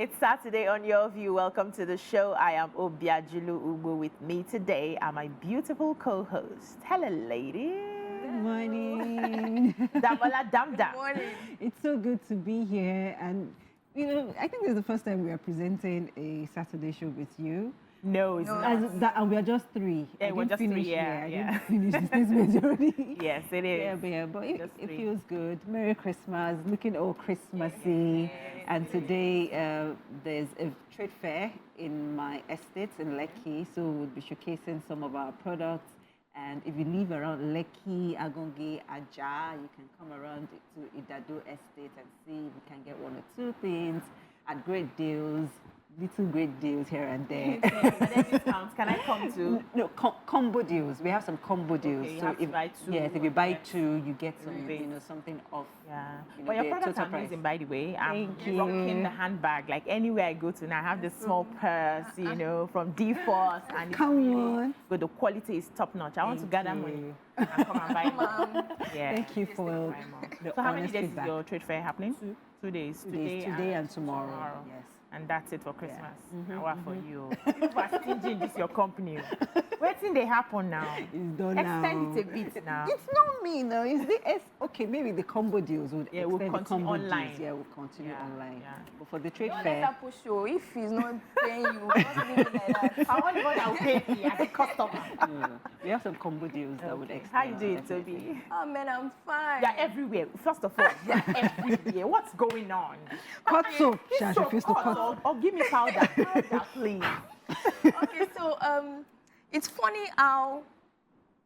It's Saturday on Your View. Welcome to the show. I am Obiajulu Ugbo. With me today are my beautiful co-host. Hello, ladies. Good morning. Damola Dam Dam. Good morning. It's so good to be here. And, you know, I think this is the first time we are presenting a Saturday show with you. No, it's not. And we are just three. Yeah, we're just three, I yeah. didn't finish the statement already. Yes, it is. But it feels good. Merry Christmas, looking all Christmassy. And today there's a trade fair in my estate in Lekki, so we'll be showcasing some of our products. And if you live around Lekki, Agongi, Aja, you can come around to Idado Estate and see if you can get one or two things at great deals. Little great deals here and there. Discounts. Can I come too? No, combo deals. We have some combo deals. Okay, you so have to buy two. Yes, if you buy two, you get some, Rebate. something off. Yeah. You know, But your the products total are price. amazing, by the way. I'm Thank you. rocking the handbag. Like anywhere I go to now, I have this small purse, you know, from D-Force. And it's Come really on. good. The quality is top notch. I want to Thank gather you. money and come and buy more. Yeah. Thank you for the So how many honest days feedback. is your trade fair happening? 2 days. Today and tomorrow. Yes. And that's it for Christmas. And what for you? People are stingy in this your company. What's in they happen now? It's done Extend now. it a bit now. It's not me, no. It's the okay. Maybe the combo deals would Yeah, we'll extend the continue combo online. deals. Yeah, we'll continue Yeah, online. yeah. But for the trade Don't fair, let her push you. If he's not paying you, just leave it like that. I want the one that will pay me as a customer. we have some combo deals that would extend. How you doing, definitely. Toby? Oh man, I'm fine. You're everywhere. First of all, you're everywhere. What's going on? Cut soap. This Shall I soap refuse to cut, cut? or give me powder. Powder, please. Okay, so it's funny how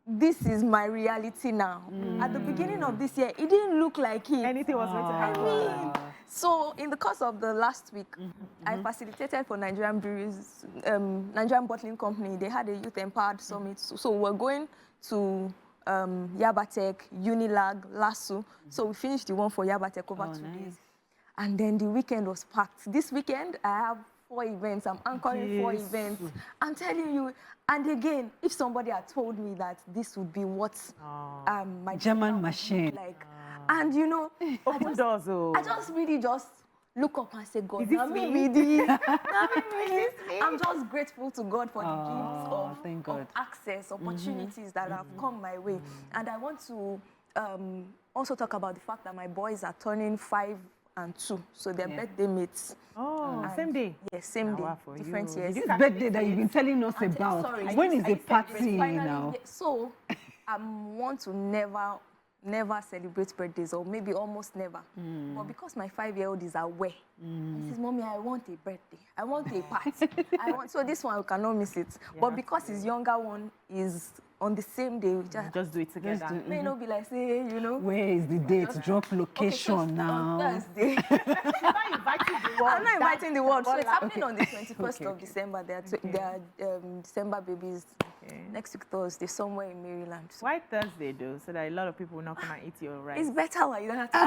this is my reality now. At the beginning of this year, it didn't look like it. Anything was going to happen. So in the course of the last week, I facilitated for Nigerian breweries, Nigerian bottling company. They had a youth empowered summit. So we're going to Yabatek, Unilag, Lasso. So we finished the one for Yabatek over 2 days. And then the weekend was packed. This weekend, I have 4 events. I'm anchoring 4 events. I'm telling you. And again, if somebody had told me that this would be what my German machine. like, and you know, Open doors. Oh. I just really just look up and say, God, Is this now me me? really, now me really. I'm just grateful to God for the gifts thank of God. access, opportunities that have come my way. And I want to also talk about the fact that my boys are turning 5 and 2, so they're birthday mates. Oh, And same day. Yes, same day, wow, for different you. years. This birthday that you've been telling us I'm about. sorry. When is the party Finally, now? so I want to never celebrate birthdays, or maybe almost never. But because my 5-year-old is aware, he says, Mommy, I want a birthday. I want a party. So this one, we cannot miss it. But because his younger one is on the same day, we Just do it together. may not be like, say, you know. Where is the date? Drop location Okay, so now. on Thursday. You're not inviting the world. I'm not inviting the world. So it's happening on the 21st Okay, of December. There are December babies. Next week Thursday, somewhere in Maryland. So Why Thursday though? So that a lot of people will not come and eat your rice. it's better when you don't have to.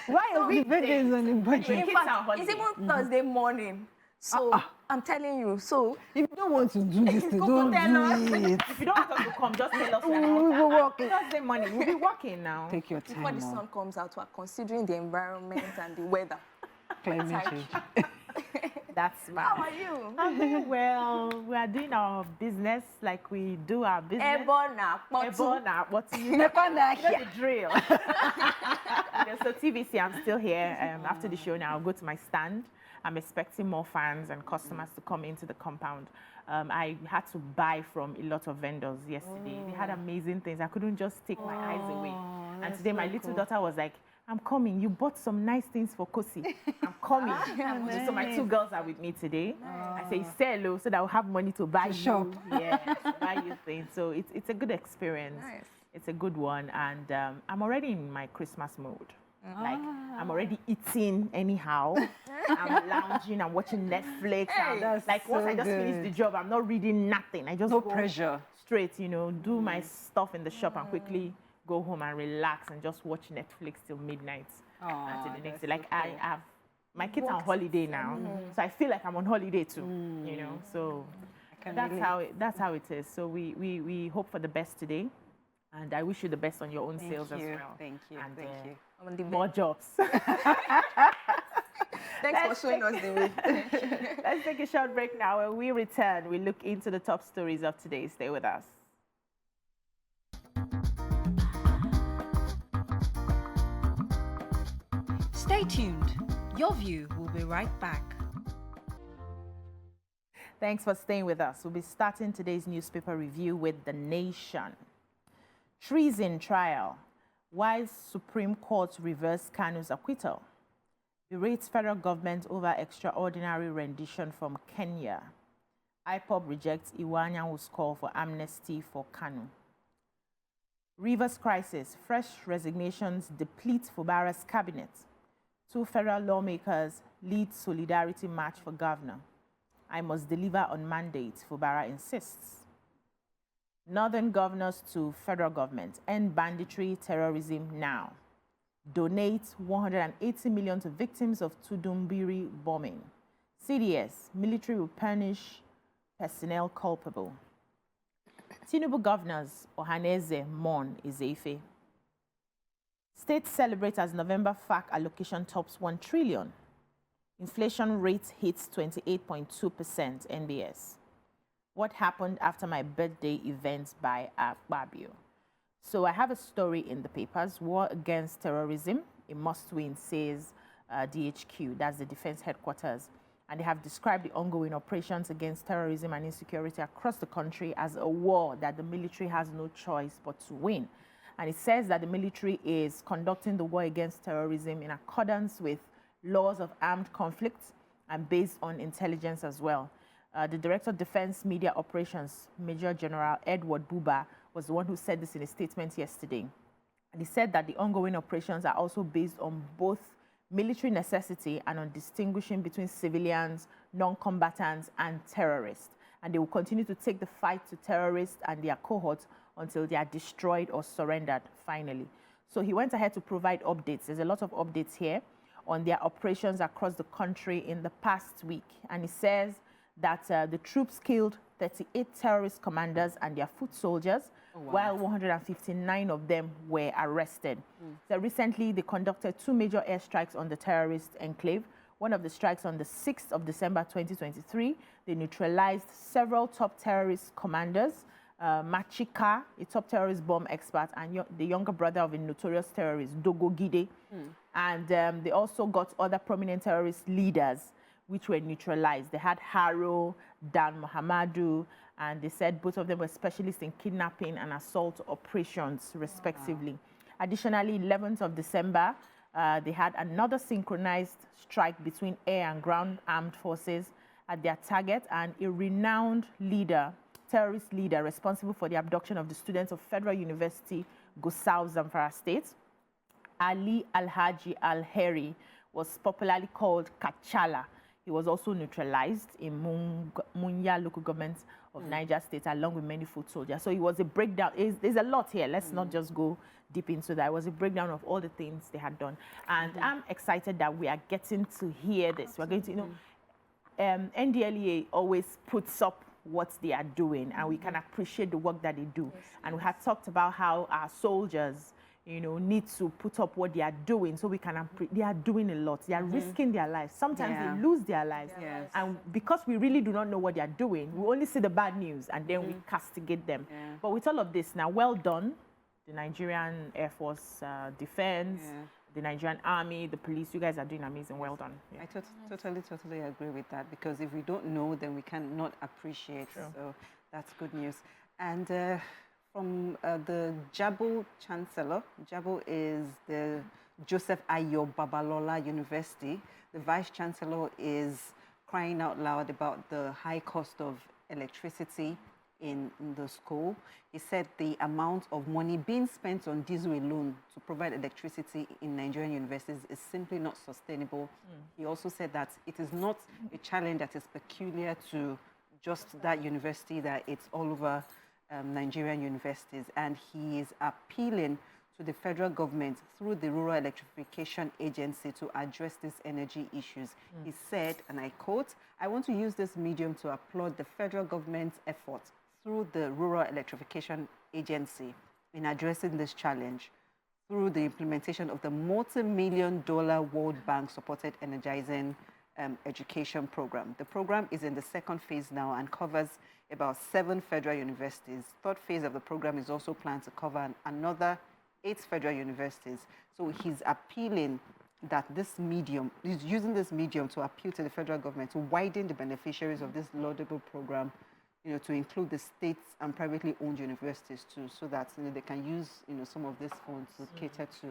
Why a The weekday? birthday is on the budget. In kids are on fact, holiday. it's even Thursday morning. So I'm telling you. So If you don't want to do this, Go don't tell us. do it. If you don't want us to come, just tell us. We will walk in. Thursday morning, we'll be working now. Take your before time the on sun comes out, we're considering the environment and the weather. climate change. That's How right. are you? I'm doing well. We are doing our business like we do our business. Ebona, Ebona, what you know the drill. Yeah, so TVC, I'm still here. After the show now, I'll go to my stand. I'm expecting more fans and customers to come into the compound. I had to buy from a lot of vendors yesterday. They had amazing things. I couldn't just take my eyes away. And today my little daughter was like, I'm coming. You bought some nice things for Kosi. I'm coming. So my 2 girls are with me today. I say, say hello so that I'll have money to buy you. shop. Yeah, to buy you things. So it's a good experience. Nice. It's a good one. And I'm already in my Christmas mode. Like, I'm already eating anyhow. I'm lounging, I'm watching Netflix. That's like, once so I just finish the good. job, I'm not reading nothing. I just No go pressure. straight, you know, do my stuff in the shop and quickly go home and relax and just watch Netflix till midnight. Until the next day. Like, I have, my kids are on holiday now. So I feel like I'm on holiday too, you know. So that's how it is. So we hope for the best today. And I wish you the best on your own sales as well. Thank you. And, Thank you. On the more jobs. Thanks for showing us the way. Let's take a short break now. When we return, we look into the top stories of today. Stay with us. Stay tuned. Your View will be right back. Thanks for staying with us. We'll be starting today's newspaper review with The Nation. Treason trial. Why Supreme Court reversed Kanu's acquittal. Berates federal government over extraordinary rendition from Kenya. IPOB rejects Iwanyanwu's call for amnesty for Kanu. Rivers crisis. Fresh resignations deplete Fubara's cabinet. 2 federal lawmakers lead solidarity march for governor. I must deliver on mandate, Fubara insists. Northern governors to federal government. End banditry, terrorism now. Donate 180 million to victims of Tudumbiri bombing. CDS, military will punish personnel culpable. Tinubu governors, Ohaneze mourn Izefe. State celebrates as November FAC allocation tops 1 trillion. Inflation rate hits 28.2% NBS. What happened after my birthday event by Akpabio? So I have a story in the papers. War against terrorism, a must-win, says DHQ, that's the Defense Headquarters. And they have described the ongoing operations against terrorism and insecurity across the country as a war that the military has no choice but to win. And it says that the military is conducting the war against terrorism in accordance with laws of armed conflict and based on intelligence as well. The Director of Defense Media Operations, Major General Edward Buba, was the one who said this in a statement yesterday. And he said that the ongoing operations are also based on both military necessity and on distinguishing between civilians, non-combatants, and terrorists. And they will continue to take the fight to terrorists and their cohorts until they are destroyed or surrendered finally. So he went ahead to provide updates. There's a lot of updates here on their operations across the country in the past week. And he says that the troops killed 38 terrorist commanders and their foot soldiers, while 159 of them were arrested. So recently, they conducted 2 major airstrikes on the terrorist enclave. One of the strikes on the 6th of December 2023, they neutralized several top terrorist commanders, Machika, a top terrorist bomb expert, and the younger brother of a notorious terrorist, Dogo Gide. And they also got other prominent terrorist leaders, which were neutralized. They had Haro, Dan Mohamadu, and they said both of them were specialists in kidnapping and assault operations, respectively. Additionally, 11th of December, they had another synchronized strike between air and ground armed forces at their target, and a renowned leader, terrorist leader responsible for the abduction of the students of Federal University, Gusau, Zamfara State, Ali Alhaji Al-Heri, was popularly called Kachala. He was also neutralized in Munya local government of Niger State, along with many foot soldiers. So it was a breakdown. There's a lot here. Let's not just go deep into that. It was a breakdown of all the things they had done. And I'm excited that we are getting to hear this. We're going to, NDLEA always puts up what they are doing, and we can appreciate the work that they do. Yes, and we have talked about how our soldiers, need to put up what they are doing so we can, they are doing a lot. They are risking their lives. Sometimes they lose their lives. Yes. And because we really do not know what they are doing, we only see the bad news and then we castigate them. Yeah. But with all of this now, well done, the Nigerian Air Force Defense, the Nigerian Army, the police, you guys are doing amazing. Well done. Yeah. I totally agree with that, because if we don't know, then we cannot appreciate. True. So that's good news. And from the Jabo Chancellor, Jabo is the Joseph Ayo Babalola University. The Vice Chancellor is crying out loud about the high cost of electricity in the school. He said the amount of money being spent on diesel alone to provide electricity in Nigerian universities is simply not sustainable. He also said that it is not a challenge that is peculiar to just that university, that it's all over Nigerian universities, and he is appealing to the federal government through the Rural Electrification Agency to address these energy issues. He said, and I quote, "I want to use this medium to applaud the federal government's efforts through the Rural Electrification Agency in addressing this challenge. through the implementation of the multi-million-dollar World Bank-supported Energizing Education Program. The program is in the second phase now and covers about 7 federal universities. Third phase of the program is also planned to cover another 8 federal universities. So he's appealing that this medium, he's using this medium to appeal to the federal government to widen the beneficiaries of this laudable program, to include the states and privately owned universities too, so that they can use some of these funds to cater to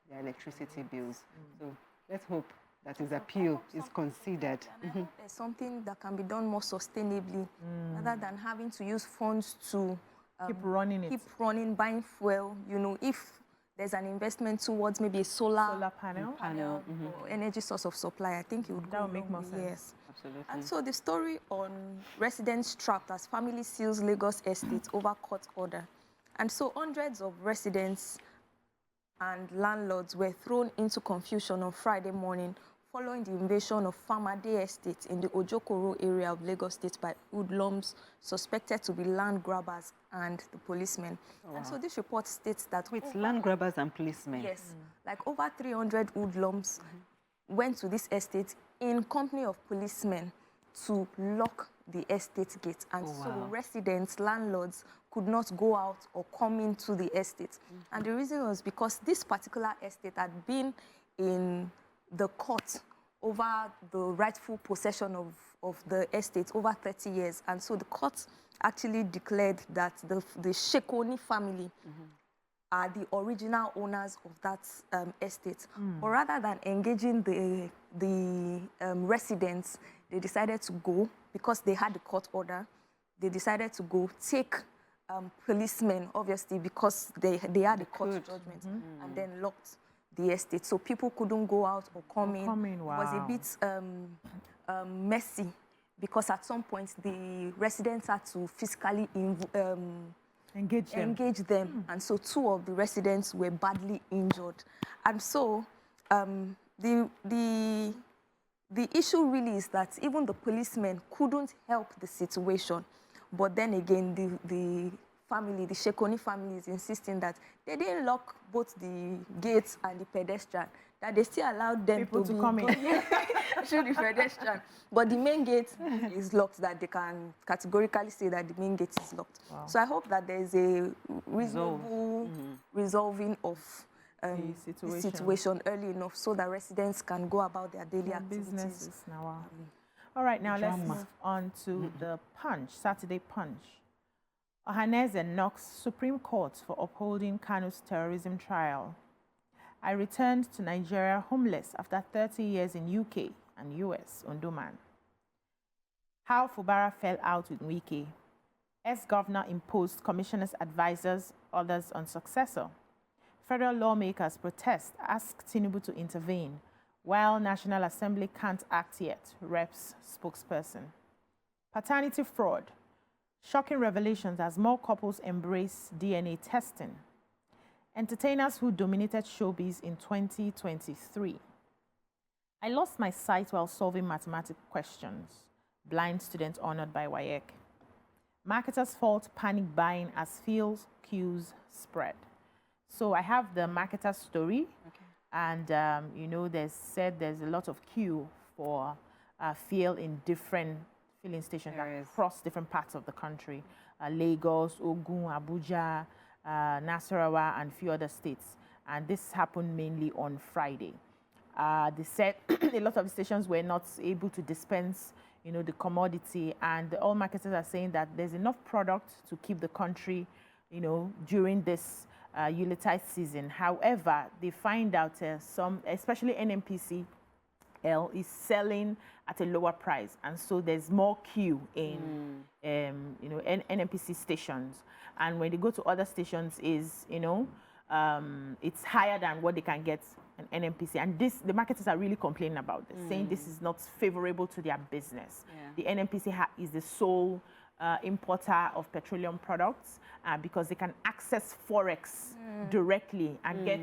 their electricity bills. So let's hope that his appeal is considered. And I hope there's something that can be done more sustainably, rather than having to use funds to keep running, buying fuel. If there's an investment towards maybe a solar panel or energy source of supply, I think it would that would make more sense. Yes. Absolutely. And so the story on residents trapped as family seals Lagos estate over court order. And so hundreds of residents and landlords were thrown into confusion on Friday morning following the invasion of Famade Estate in the Ojokoro area of Lagos State by hoodlums suspected to be land grabbers and the policemen. Oh, wow. And so this report states that... With land grabbers and policemen? Yes, like over 300 hoodlums went to this estate in company of policemen to lock the estate gate. And so residents, landlords, could not go out or come into the estate. And the reason was because this particular estate had been in the court over the rightful possession of the estate over 30 years. And so the court actually declared that the Shekoni family are the original owners of that estate. But rather than engaging the residents, they decided to go, because they had the court order, they decided to go take policemen, obviously, because they had a court judgment, and then locked the estate. So people couldn't go out or come in. Wow. It was a bit messy, because at some point the residents had to physically engage them. And so 2 of the residents were badly injured. And so the issue really is that even the policemen couldn't help the situation. But then again, the family, the Shekoni family, is insisting that they didn't lock both the gates and the pedestrian, that they still allowed them to come in through the pedestrian. But the main gate is locked, that they can categorically say that the main gate is locked. Wow. So I hope that there is a reasonable resolving of the situation early enough, so that residents can go about their daily activities. Now. All right, now let's move on to the Punch, Saturday Punch. Ohaneze knocks Supreme Court for upholding Kanu's terrorism trial. I returned to Nigeria homeless after 30 years in UK and US, Ondoman. How Fubara fell out with Wike. Ex-governor imposed commissioners' advisors, others on successor. Federal lawmakers protest, ask Tinubu to intervene, while National Assembly can't act yet, Reps spokesperson. Paternity fraud. Shocking revelations as more couples embrace DNA testing. Entertainers who dominated showbiz in 2023. I lost my sight while solving mathematical questions. Blind student honored by WAEC. Marketers fault panic buying as fields queues spread. So I have the marketer story. And, there's a lot of queue for fuel in different filling stations across different parts of the country. Lagos, Ogun, Abuja, Nasarawa, and a few other states. And this happened mainly on Friday. They said a lot of the stations were not able to dispense, the commodity. And the oil marketers are saying that there's enough product to keep the country, during this Yuletide season. However, they find out some, especially NNPC, is selling at a lower price, and so there's more queue in NNPC stations. And when they go to other stations, it's higher than what they can get in NNPC. And the marketers are really complaining about this, saying this is not favorable to their business. The NNPC is the sole importer of petroleum products because they can access Forex directly and get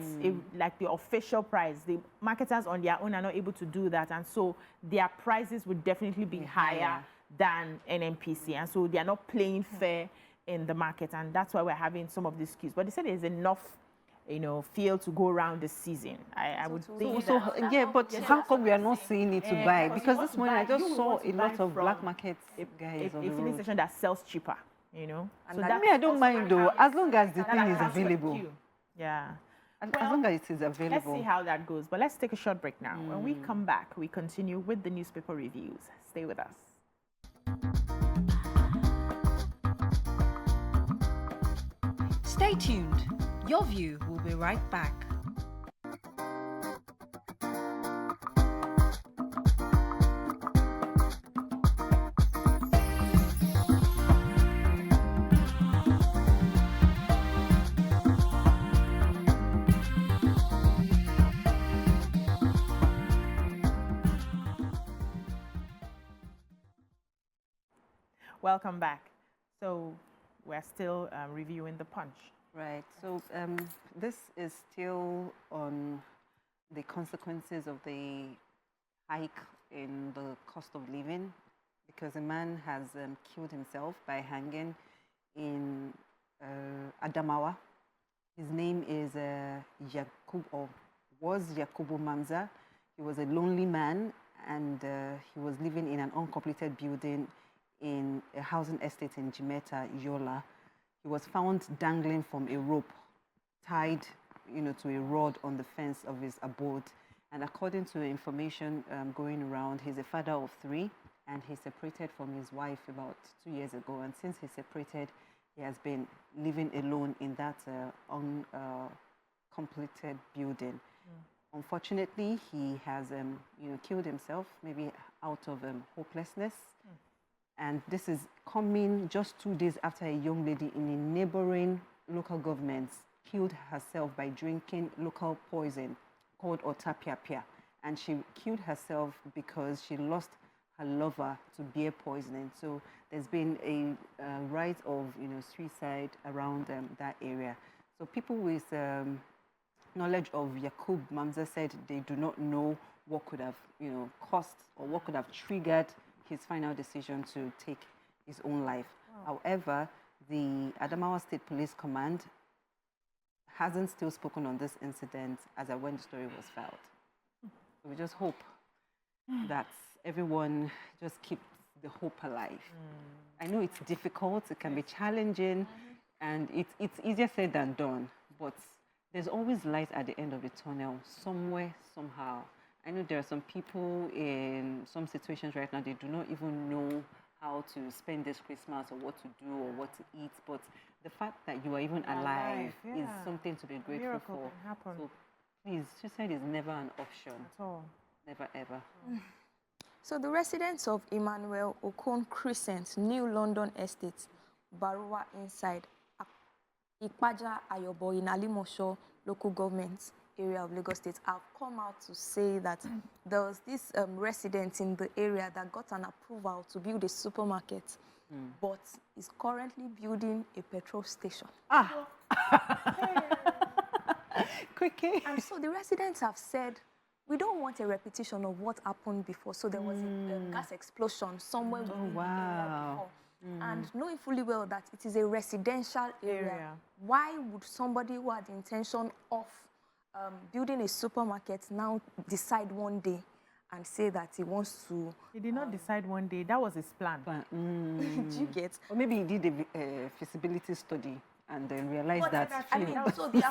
the official price. The marketers on their own are not able to do that, and so their prices would definitely be higher than NNPC, and so they are not playing fair in the market, and that's why we're having some of these queues. But they said there's enough fail to go around this season. I would think So that. yeah, but how come we are not seeing it to buy? Because want this to morning I buy- just you saw want to a lot buy of black from market guys on a the filling road. station that sells cheaper, And So that- Me, I don't mind though, as long as the that thing is accounts for the available. queue. Yeah. As Well, long as it is Let's see available. how that goes. But let's take a short break now. When we come back, we continue with the newspaper reviews. Stay with us. Stay tuned. Your View will be right back. Welcome back. So we're still reviewing the Punch. Right. So this is still on the consequences of the hike in the cost of living, because a man has killed himself by hanging in Adamawa. His name is Yakub, or was Yakubu Mamza. He was a lonely man, and he was living in an uncompleted building in a housing estate in Jimeta, Yola. He was found dangling from a rope, tied, to a rod on the fence of his abode. And according to information going around, he's a father of 3, and he separated from his wife about 2 years ago. And since he separated, he has been living alone in that uncompleted building. Unfortunately, he has, killed himself, maybe out of hopelessness. And this is coming just 2 days after a young lady in a neighboring local government killed herself by drinking local poison called otapiapia. And she killed herself because she lost her lover to beer poisoning. So there's been a rise of suicide around that area. So people with knowledge of Yakub Mamza said they do not know what could have caused or what could have triggered his final decision to take his own life. Wow. However, the Adamawa State Police Command hasn't still spoken on this incident as at when the story was filed. So we just hope that everyone just keeps the hope alive. I know it's difficult, it can be challenging, and it's easier said than done, but there's always light at the end of the tunnel, somewhere, somehow. I know there are some people in some situations right now, they do not even know how to spend this Christmas or what to do or what to eat. But the fact that you are even alive is something to be grateful Miracle for. can happen. So please, suicide is never an option. At all. Never, ever. So the residents of Emmanuel Okon Crescent, New London Estate, Barua inside Ikpaja Ayobo in Alimosho local government area of Lagos State have come out to say that there was this resident in the area that got an approval to build a supermarket, but is currently building a petrol station. Quickly. And so the residents have said, we don't want a repetition of what happened before. So there was a gas explosion somewhere within the area before. And knowing fully well that it is a residential area, why would somebody who had the intention of building a supermarket now decide one day and say that he wants to... He did not decide one day. That was his plan. Do you get? Or maybe he did a feasibility study and then realized that... I mean, so the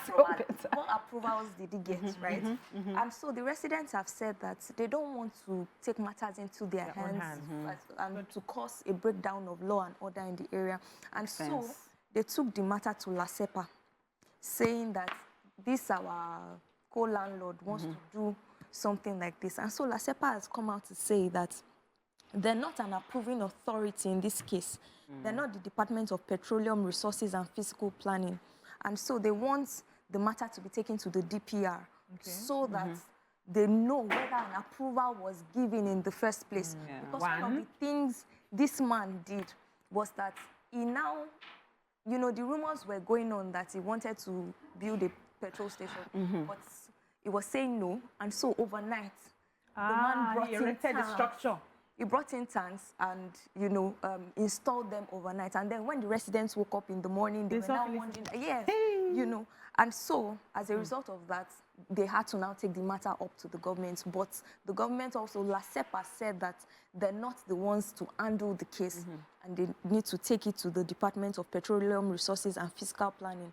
what approvals did he get, right? And so the residents have said that they don't want to take matters into their hands and to cause a breakdown of law and order in the area. And so they took the matter to LASEPA, saying that this our co-landlord wants to do something like this. And so LASEPA has come out to say that they're not an approving authority in this case. They're not the Department of Petroleum Resources and Physical Planning. And so they want the matter to be taken to the DPR so that they know whether an approval was given in the first place. Because one of the things this man did was that he now, the rumors were going on that he wanted to build a petrol station, but he was saying no. And so overnight, the man brought in the structure. He brought in tanks and, installed them overnight. And then when the residents woke up in the morning, they were now wondering, And so, as a result of that, they had to now take the matter up to the government. But the government also, LASEPA said that they're not the ones to handle the case. And they need to take it to the Department of Petroleum Resources and Fiscal Planning.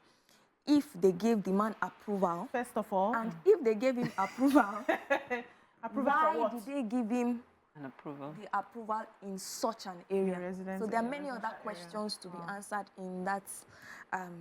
If they gave the man approval. First of all. And if they gave him approval, approval for why what? did they give him An approval. the approval in such an area? So there are many other questions to be answered in that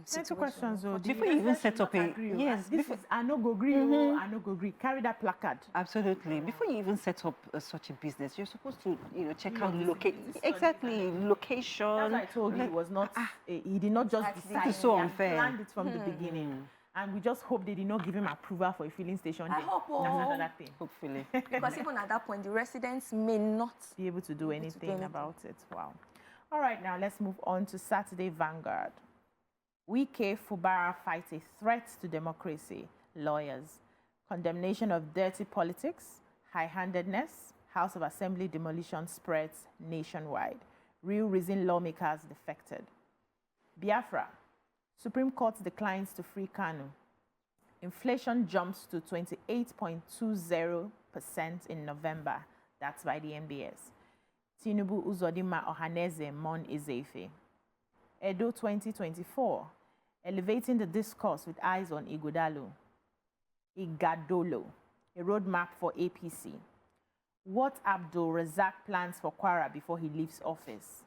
situation. Two questions, though. Before you even set up a... Yes, this is I no go agree, I no go agree. Carry that placard. Absolutely. Before you even set up such a business, you're supposed to, check out location. That's Location. why I told you it was not. He did not just decide. It is so He had unfair. planned it from the beginning, and we just hope they did not give him approval for a filling station. I hope, That's another thing. Hopefully. Because even at that point, the residents may not Be able to do anything about it. Wow. All right, now let's move on to Saturday Vanguard. Wike Fubara fights a threat to democracy. Lawyers. Condemnation of dirty politics, high-handedness, House of Assembly demolition spreads nationwide. Real reason lawmakers defected. Biafra. Supreme Court declines to free Kanu. Inflation jumps to 28.20% in November. That's by the MBS. Tinubu Uzodinma Ohaneze Mon Izefe. Edo 2024. Elevating the discourse with eyes on Ighodalo. Igadolo. A roadmap for APC. What Abdul Razak plans for Kwara before he leaves office.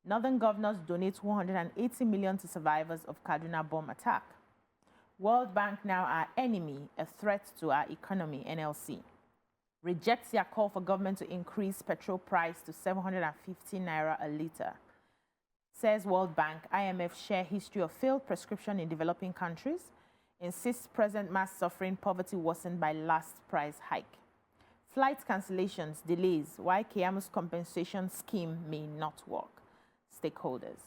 Northern governors donate 180 million to survivors of Kaduna bomb attack. World Bank now our enemy, a threat to our economy, NLC. Rejects their call for government to increase petrol price to 750 naira a litre. Says World Bank, IMF share history of failed prescription in developing countries. Insists present mass suffering, poverty worsened by last price hike. Flight cancellations, delays, why Kiamu's compensation scheme may not work. Stakeholders.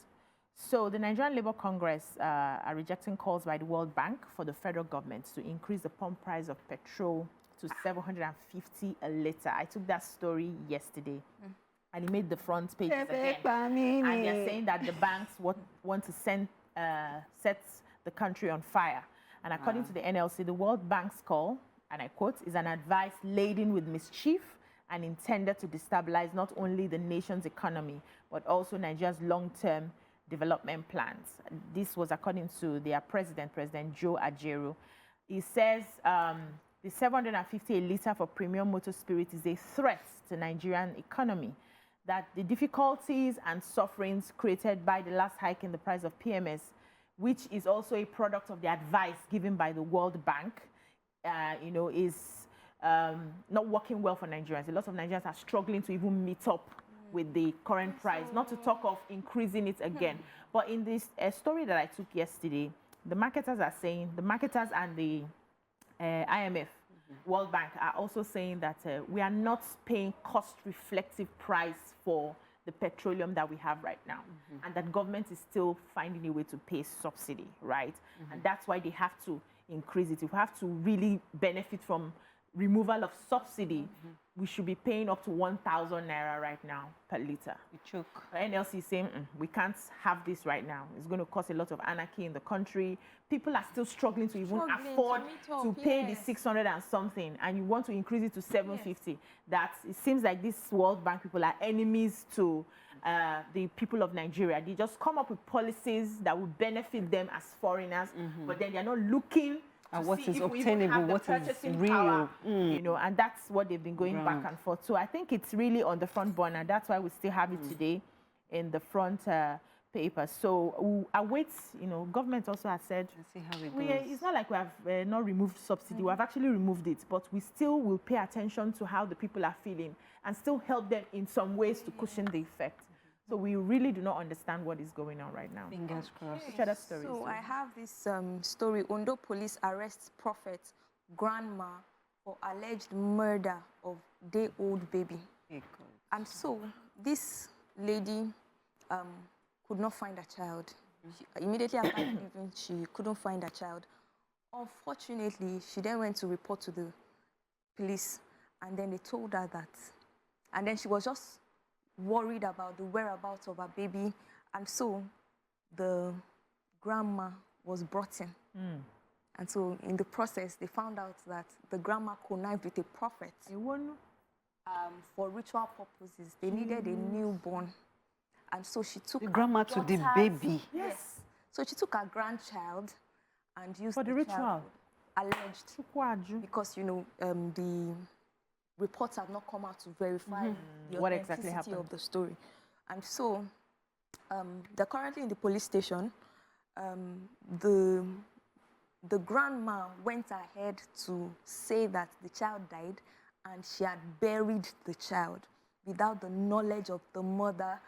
So the Nigerian Labour Congress are rejecting calls by the World Bank for the federal government to increase the pump price of petrol to 750 a litre. I took that story yesterday. And he made the front page again. And they're saying that the banks want to set the country on fire. And according to the NLC, the World Bank's call, and I quote, is an advice laden with mischief and intended to destabilize not only the nation's economy, but also Nigeria's long-term development plans. This was according to their president, President Joe Ajaero. He says the 750 a litre for premium motor spirit is a threat to Nigerian economy, that the difficulties and sufferings created by the last hike in the price of PMS, which is also a product of the advice given by the World Bank, is not working well for Nigerians. A lot of Nigerians are struggling to even meet up with the current price, not to talk of increasing it again. But in this story that I took yesterday, the marketers are saying, the marketers and the IMF, World Bank are also saying that we are not paying cost-reflective price for the petroleum that we have right now, and that government is still finding a way to pay subsidy, right? And that's why they have to increase it. If we have to really benefit from removal of subsidy, we should be paying up to 1,000 naira right now per litre. NLC is saying, we can't have this right now. It's going to cause a lot of anarchy in the country. People are still struggling to even afford to pay the 600 and something, and you want to increase it to 750. That it seems like these World Bank people are enemies to the people of Nigeria. They just come up with policies that will benefit them as foreigners, but then they're not looking and what is obtainable, what is real. Power, and that's what they've been going back and forth. So I think it's really on the front burner. That's why we still have it today in the front paper. So we await, government also has said, let's see how it goes. It's not like we have not removed subsidy. We have actually removed it, but we still will pay attention to how the people are feeling and still help them in some ways to cushion the effect. So we really do not understand what is going on right now. Fingers crossed. Which other stories? So I have this story. Ondo police arrests prophet grandma for alleged murder of day-old baby. And so this lady could not find a child. Immediately after leaving, she couldn't find a child. Unfortunately, she then went to report to the police, and then they told her that. And then she was just worried about the whereabouts of her baby, and so the grandma was brought in. And so in the process, they found out that the grandma connived with a prophet for ritual purposes. They needed a newborn. And so she took The grandma took the baby. Yes. So she took her grandchild and used For the child, ritual. alleged, because, you know, the reports have not come out to verify the What exactly authenticity happened of the story. And so they're currently in the police station. The grandma went ahead to say that the child died and she had buried the child without the knowledge of the mother.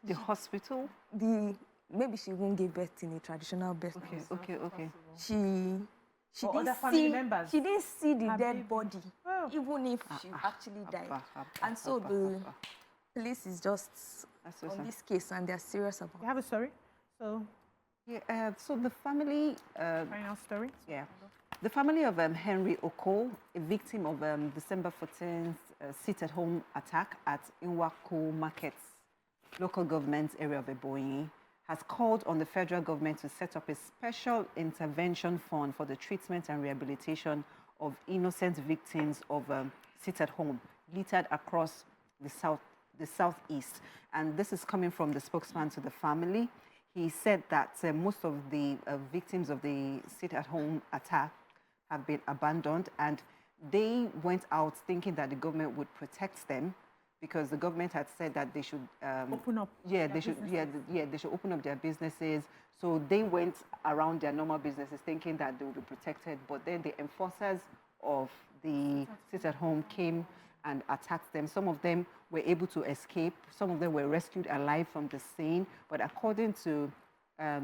The hospital? Maybe she won't give birth in a traditional birth. Okay. She Or didn't other family see, members. she didn't see the Her dead baby. body, even if she actually died. And so the police is just on this case, and they're serious about it. You have a story? So, Yeah, so the family... final story? Yeah. The family of Henry Oko, a victim of December 14th sit-at-home attack at Inwako Markets, local government area of Ebonyi, has called on the federal government to set up a special intervention fund for the treatment and rehabilitation of innocent victims of sit-at-home littered across the southeast. And this is coming from the spokesman to the family. He said that most of the victims of the sit-at-home attack have been abandoned, and they went out thinking that the government would protect them, because the government had said that they should Open up. they should open up their businesses. So they went around their normal businesses thinking that they would be protected, but then the enforcers of the sit-at-home came and attacked them. Some of them were able to escape. Some of them were rescued alive from the scene. But according to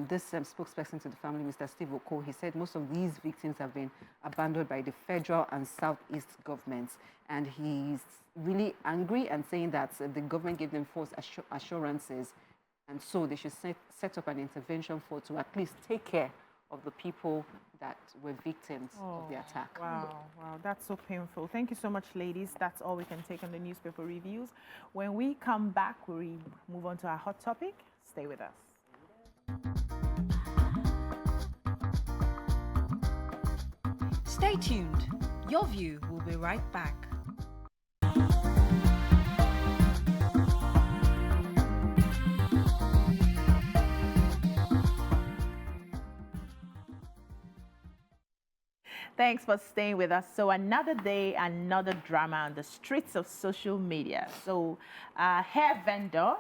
this spokesperson to the family, Mr. Steve Oko, he said most of these victims have been abandoned by the federal and southeast governments. And he's really angry and saying that the government gave them false assurances. And so they should set up an intervention for to at least take care of the people that were victims of the attack. Wow, that's so painful. Thank you so much, ladies. That's all we can take on the newspaper reviews. When we come back, we move on to our hot topic. Stay with us. Stay tuned. Your View will be right back. Thanks for staying with us. So another day, another drama on the streets of social media. So a hair vendor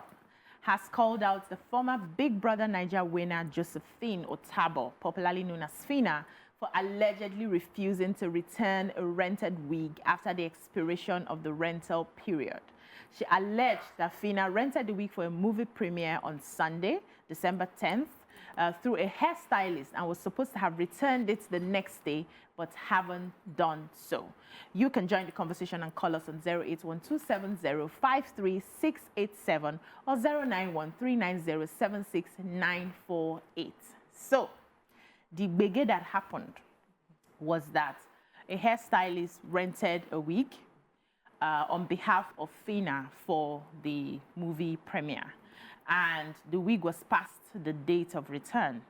has called out the former Big Brother Naija winner, Josephine Otabor, popularly known as Phyna, for allegedly refusing to return a rented wig after the expiration of the rental period. She alleged that Phyna rented the wig for a movie premiere on Sunday, December 10th, through a hairstylist, and was supposed to have returned it the next day, but haven't done so. You can join the conversation and call us on 08127053687 or 09139076948. So, the biggie that happened was that a hairstylist rented a wig on behalf of Phyna for the movie premiere. And the wig was past the date of return.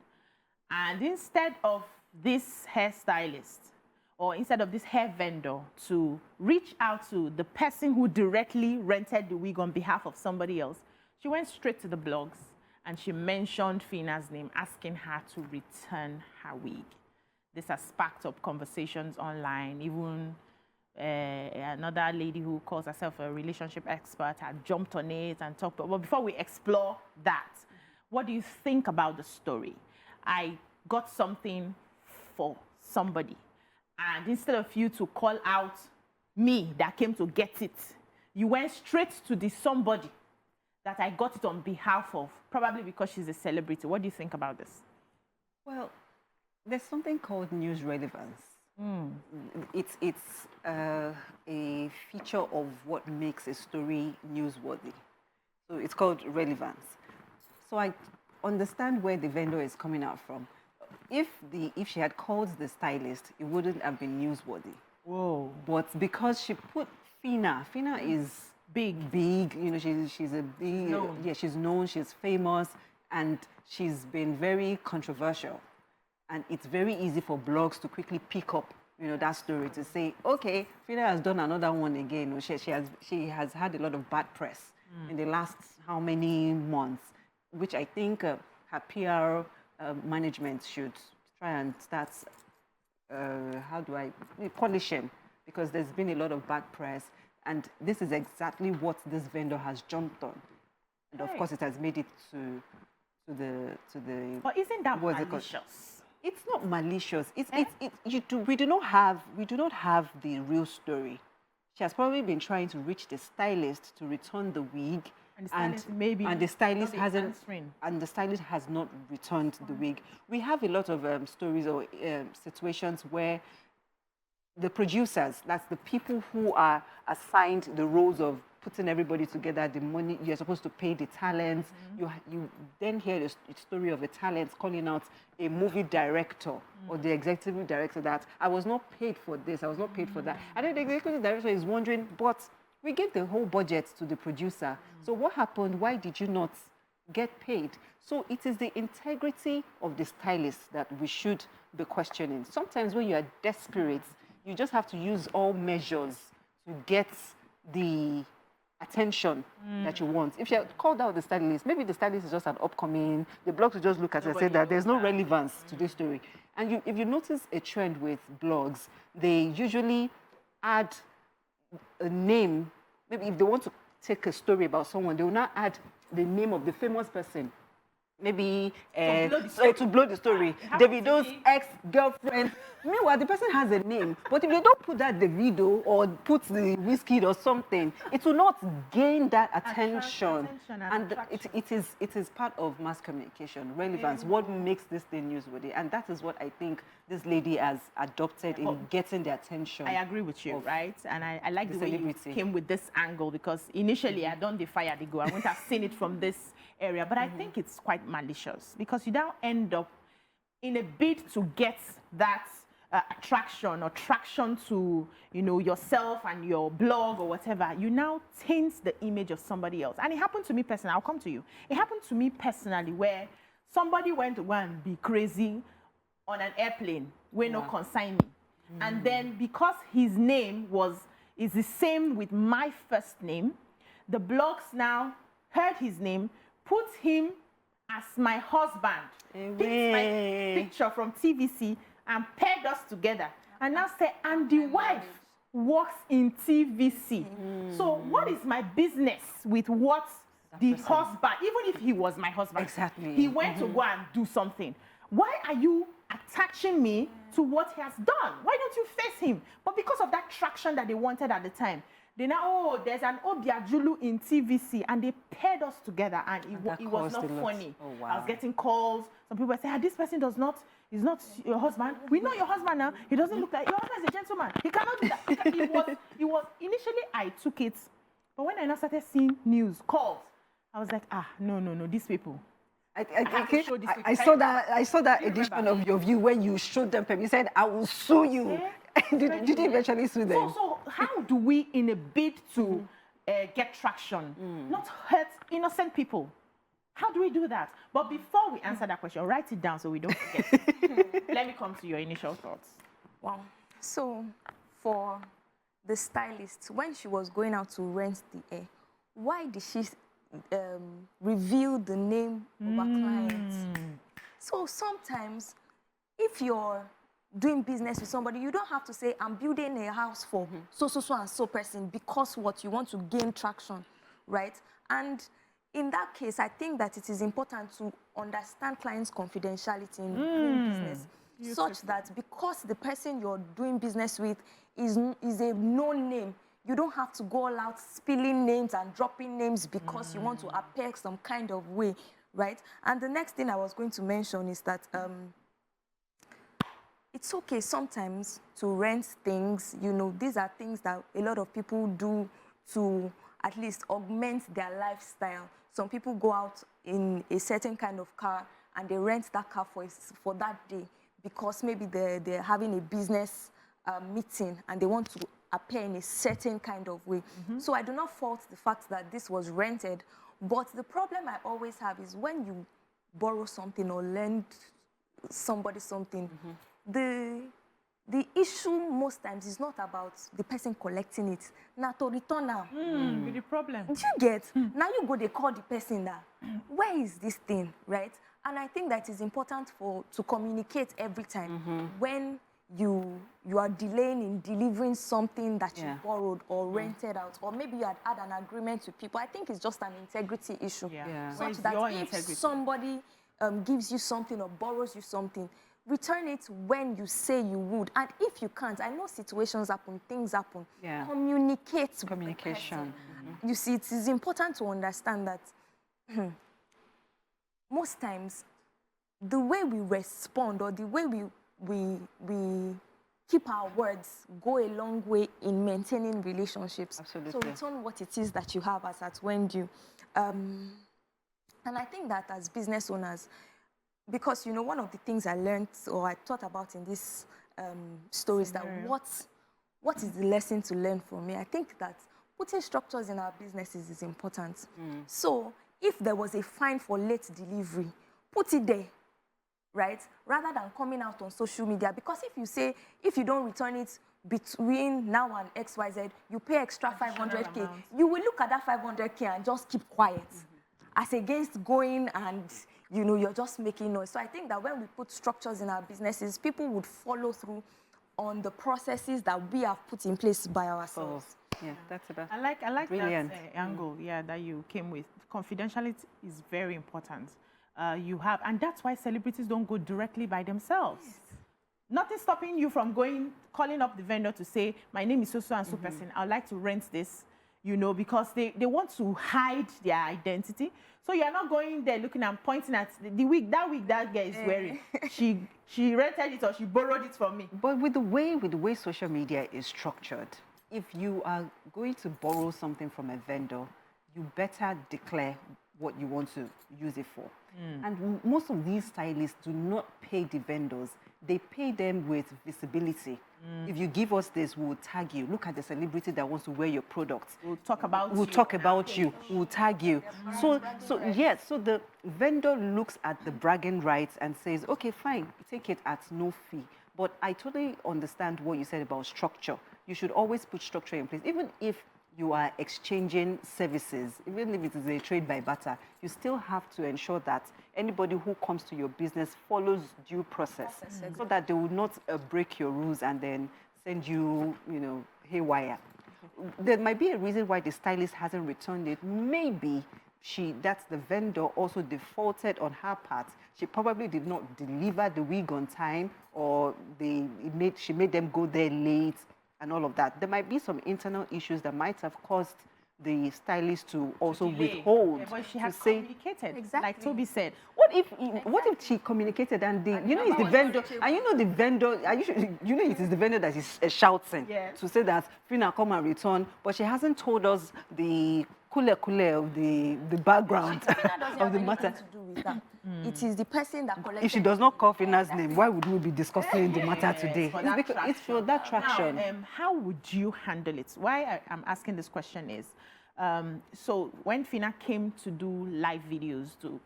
And instead of this hairstylist, or instead of this hair vendor to reach out to the person who directly rented the wig on behalf of somebody else, she went straight to the blogs and she mentioned Phyna's name, asking her to return her wig. This has sparked up conversations online. Even another lady who calls herself a relationship expert had jumped on it and talked. But before we explore that, what do you think about the story? I got something for somebody, and instead of you to call out me that came to get it, you went straight to the somebody that I got it on behalf of, probably because she's a celebrity. What do you think about this? Well, there's something called news relevance. It's a feature of what makes a story newsworthy. So it's called relevance. So I understand where the vendor is coming out from. If she had called the stylist, it wouldn't have been newsworthy. Whoa. But because she put Phyna is big, you know, she's a big, she's known, she's famous, and she's been very controversial. And it's very easy for blogs to quickly pick up, that story to say, okay, Phyna has done another one again. Or she has had a lot of bad press in the last how many months, which I think her PR management should try and start, polishing, because there's been a lot of bad press. And this is exactly what this vendor has jumped on. And of course, it has made it to the. But isn't that malicious? It's not malicious. We do not have the real story. She has probably been trying to reach the stylist to return the wig, and the stylist has not returned the wig. We have a lot of stories or situations where the producers, that's the people who are assigned the roles of putting everybody together, the money, you're supposed to pay the talents. You then hear the story of a talent calling out a movie director or the executive director that I was not paid for this, I was not paid for that. And then the executive director is wondering, but we gave the whole budget to the producer. So what happened? Why did you not get paid? So it is the integrity of the stylist that we should be questioning. Sometimes when you are desperate, you just have to use all measures to get the attention that you want. If you called out the stylist, maybe the stylist is just an upcoming, the blogs will just look at it and say that there's no relevance to this story. And if you notice a trend with blogs, they usually add a name. Maybe if they want to take a story about someone, they will not add the name of the famous person. Maybe to blow the story. Davido's ex-girlfriend. Meanwhile, the person has a name. But if they don't put that Davido or put the whiskey or something, it will not gain that attention. And it is part of mass communication, relevance. What makes this thing newsworthy? And that is what I think this lady has adopted in getting the attention. I agree with you, right? And I like the way you came with this angle, because initially I don't defy the go. I wouldn't have seen it from this area, but I think it's quite malicious, because you now end up in a bid to get that attraction or traction to yourself and your blog or whatever. You now taint the image of somebody else. And it happened to me personally. I'll come to you. It happened to me personally, where somebody went to go and be crazy on an airplane where no consign me, and then because his name is the same with my first name, the blogs now heard his name, put him as my husband, picked my picture from TVC and paired us together, and now say, and the wife works in TVC. So what is my business with what the husband, even if he was my husband, he went to go and do something. Why are you attaching me to what he has done? Why don't you face him? But because of that traction that they wanted at the time, they now, there's an Obiajulu in TVC, and they paired us together, and it was not funny. I was getting calls. Some people say, this person is not your husband. We know your husband now. He doesn't look like, your husband is a gentleman. He cannot do that. Initially I took it, but when I now started seeing news, calls, I was like, no, these people. I saw that edition of your view when you showed them. You said, I will sue you. Yeah. Did you eventually sue them? So how do we, in a bid to get traction, not hurt innocent people? How do we do that? But before we answer that question, write it down so we don't forget. Let me come to your initial thoughts. Wow. So for the stylist, when she was going out to rent the air, why did she reveal the name of her client? So sometimes, if you're doing business with somebody, you don't have to say, I'm building a house for so and so person, because what you want to gain traction, right? And in that case, I think that it is important to understand clients' confidentiality in doing business, such that because the person you're doing business with is a known name, you don't have to go all out spilling names and dropping names because you want to appear some kind of way, right? And the next thing I was going to mention is that it's okay sometimes to rent things. These are things that a lot of people do to at least augment their lifestyle. Some people go out in a certain kind of car and they rent that car for that day because maybe they're having a business meeting and they want to appear in a certain kind of way. So I do not fault the fact that this was rented, but the problem I always have is when you borrow something or lend somebody something, the issue most times is not about the person collecting it. Now to return now. Be the problem. Do you get? Now you go, they call the person that, where is this thing, right? And I think that is important to communicate every time when you are delaying in delivering something that you borrowed or rented out, or maybe you had an agreement with people. I think it's just an integrity issue. Such that if somebody gives you something or borrows you something, return it when you say you would. And if you can't, I know situations happen, things happen. Communicate. Communication. You see, it is important to understand that most times the way we respond or the way we keep our words go a long way in maintaining relationships. Absolutely. So return what it is that you have as at when due. And I think that as business owners, because, you know, one of the things I learned or I thought about in this story is that what is the lesson to learn from me? I think that putting structures in our businesses is important. So if there was a fine for late delivery, put it there, right? Rather than coming out on social media. Because if you say, if you don't return it between now and XYZ, you pay extra 500K, you will look at that 500K and just keep quiet. As against going and, you know, you're just making noise. So I think that when we put structures in our businesses, people would follow through on the processes that we have put in place by ourselves. Yeah, that's about. I like brilliant. that angle, that you came with. Confidentiality is very important. You have, and that's why celebrities don't go directly by themselves. Nothing stopping you from calling up the vendor to say, my name is so and so person. I'd like to rent this, you know, because they want to hide their identity. So you're not going there looking and pointing at the wig that girl is wearing. She rented it or she borrowed it from me. But with the way social media is structured, if you are going to borrow something from a vendor, you better declare what you want to use it for. And most of these stylists do not pay the vendors. They pay them with visibility. If you give us this, we'll tag you. Look at the celebrity that wants to wear your products. We'll talk about you. We'll talk about you. We'll tag you. So the vendor looks at the bragging rights and says, okay, fine, take it at no fee. But I totally understand what you said about structure. You should always put structure in place. Even if you are exchanging services, even if it is a trade by barter, you still have to ensure that anybody who comes to your business follows due process so that they will not break your rules and then send you, haywire. There might be a reason why the stylist hasn't returned it. Maybe that's the vendor also defaulted on her part. She probably did not deliver the wig on time, or she made them go there late and all of that. There might be some internal issues that might have caused the stylist to also withhold. Yeah, but she has Exactly. communicated, like Toby said. What if she communicated and it's the vendor, and the vendor, it is the vendor that is shouting to say that Phyna, come and return, but she hasn't told us the kule of the background of the matter. To do with that. It is the person that collected. If she does not call Phyna's name, why would we be discussing the matter today? It's for that traction. Now, how would you handle it? Why I'm asking this question is, so when Phyna came to do live videos to,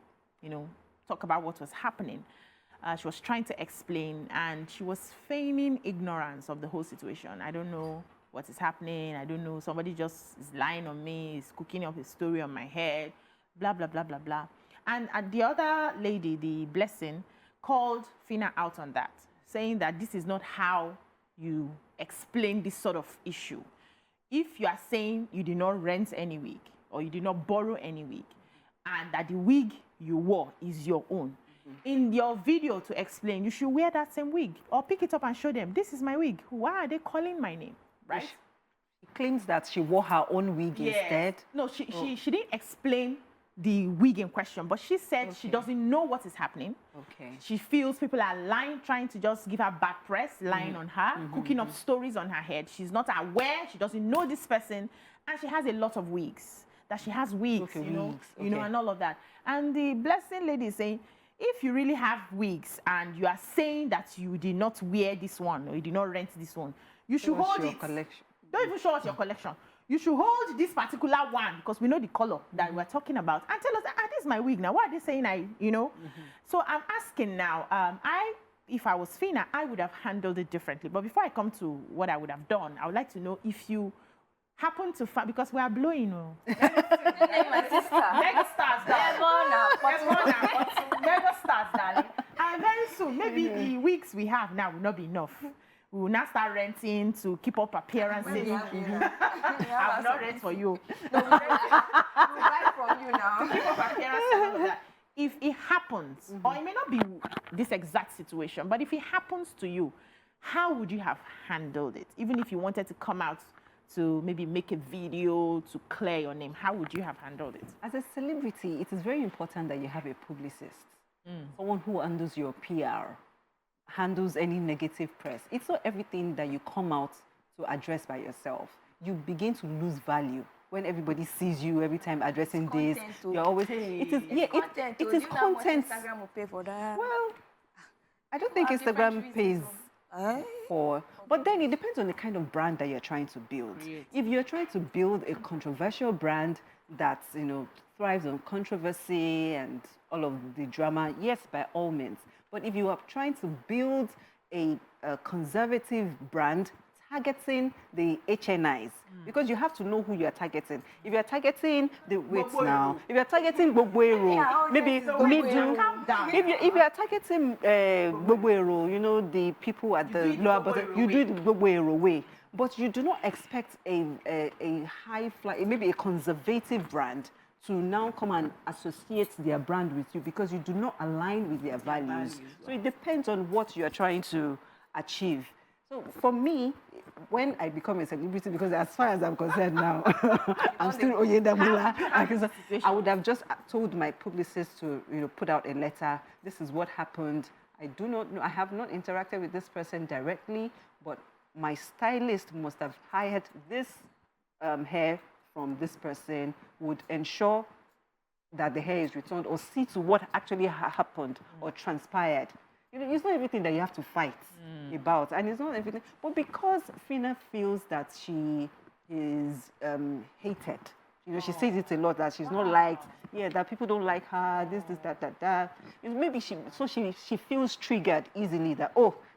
talk about what was happening, she was trying to explain, and she was feigning ignorance of the whole situation. I don't know what is happening. I don't know. Somebody just is lying on me, is cooking up a story on my head, blah, blah, blah, blah, blah. And the other lady, the Blessing, called Phyna out on that, saying that this is not how you explain this sort of issue. If you are saying you did not rent any wig or you did not borrow any wig, and that the wig you wore is your own, in your video to explain, you should wear that same wig or pick it up and show them, this is my wig. Why are they calling my name, right? She claims that she wore her own wig instead. No, she didn't explain the wig in question, but she said she doesn't know what is happening. She feels people are lying, trying to just give her bad press, lying on her, cooking up stories on her head. She's not aware, she doesn't know this person, and she has a lot of wigs. That she has wigs, and all of that. And the Blessing lady is saying, if you really have wigs and you are saying that you did not wear this one or you did not rent this one, you should hold it. Collection. Don't even show us your collection. You should hold this particular one because we know the color that we're talking about, and tell us, where's my wig now? Why are they saying So I'm asking now, if I was Phyna, I would have handled it differently. But before I come to what I would have done, I would like to know if you happen to find, because we are blowing. My sister. Mega stars, mega stars, darling. And very soon, maybe the weeks we have now will not be enough. We will now start renting to keep up appearances. I will not rent for you. No, we buy from you now. To keep up appearances and all of that. If it happens, or it may not be this exact situation, but if it happens to you, how would you have handled it? Even if you wanted to come out to maybe make a video to clear your name, how would you have handled it? As a celebrity, it is very important that you have a publicist, someone who handles your PR, handles any negative press. It's not everything that you come out to address by yourself. You begin to lose value when everybody sees you every time addressing this. You're always it is content. Instagram will pay for that. Well, I don't think Instagram pays for, but then it depends on the kind of brand that you're trying to build. If you're trying to build a controversial brand that thrives on controversy and all of the drama, yes, by all means. But if you are trying to build a conservative brand targeting the HNIs, because you have to know who you are targeting. If you are targeting the weights now, if you are targeting Bogwero, maybe middle. If you are targeting Bogwero, the people at the lower bottom, you do it the Bogwero way. But you do not expect a high fly, maybe a conservative brand to now come and associate their brand with you because you do not align with their values. So it depends on what you are trying to achieve. So for me, when I become a celebrity, because as far as I'm concerned now, I'm still Oyedamula, I would have just told my publicist to put out a letter. This is what happened. I do not know. I have not interacted with this person directly, but my stylist must have hired this hair from this person, would ensure that the hair is returned or see to what actually happened or transpired. It's not everything that you have to fight about, and it's not everything. But because Phyna feels that she is hated, she says it a lot, that she's not liked, that people don't like her, this, that. Maybe she feels triggered easily that,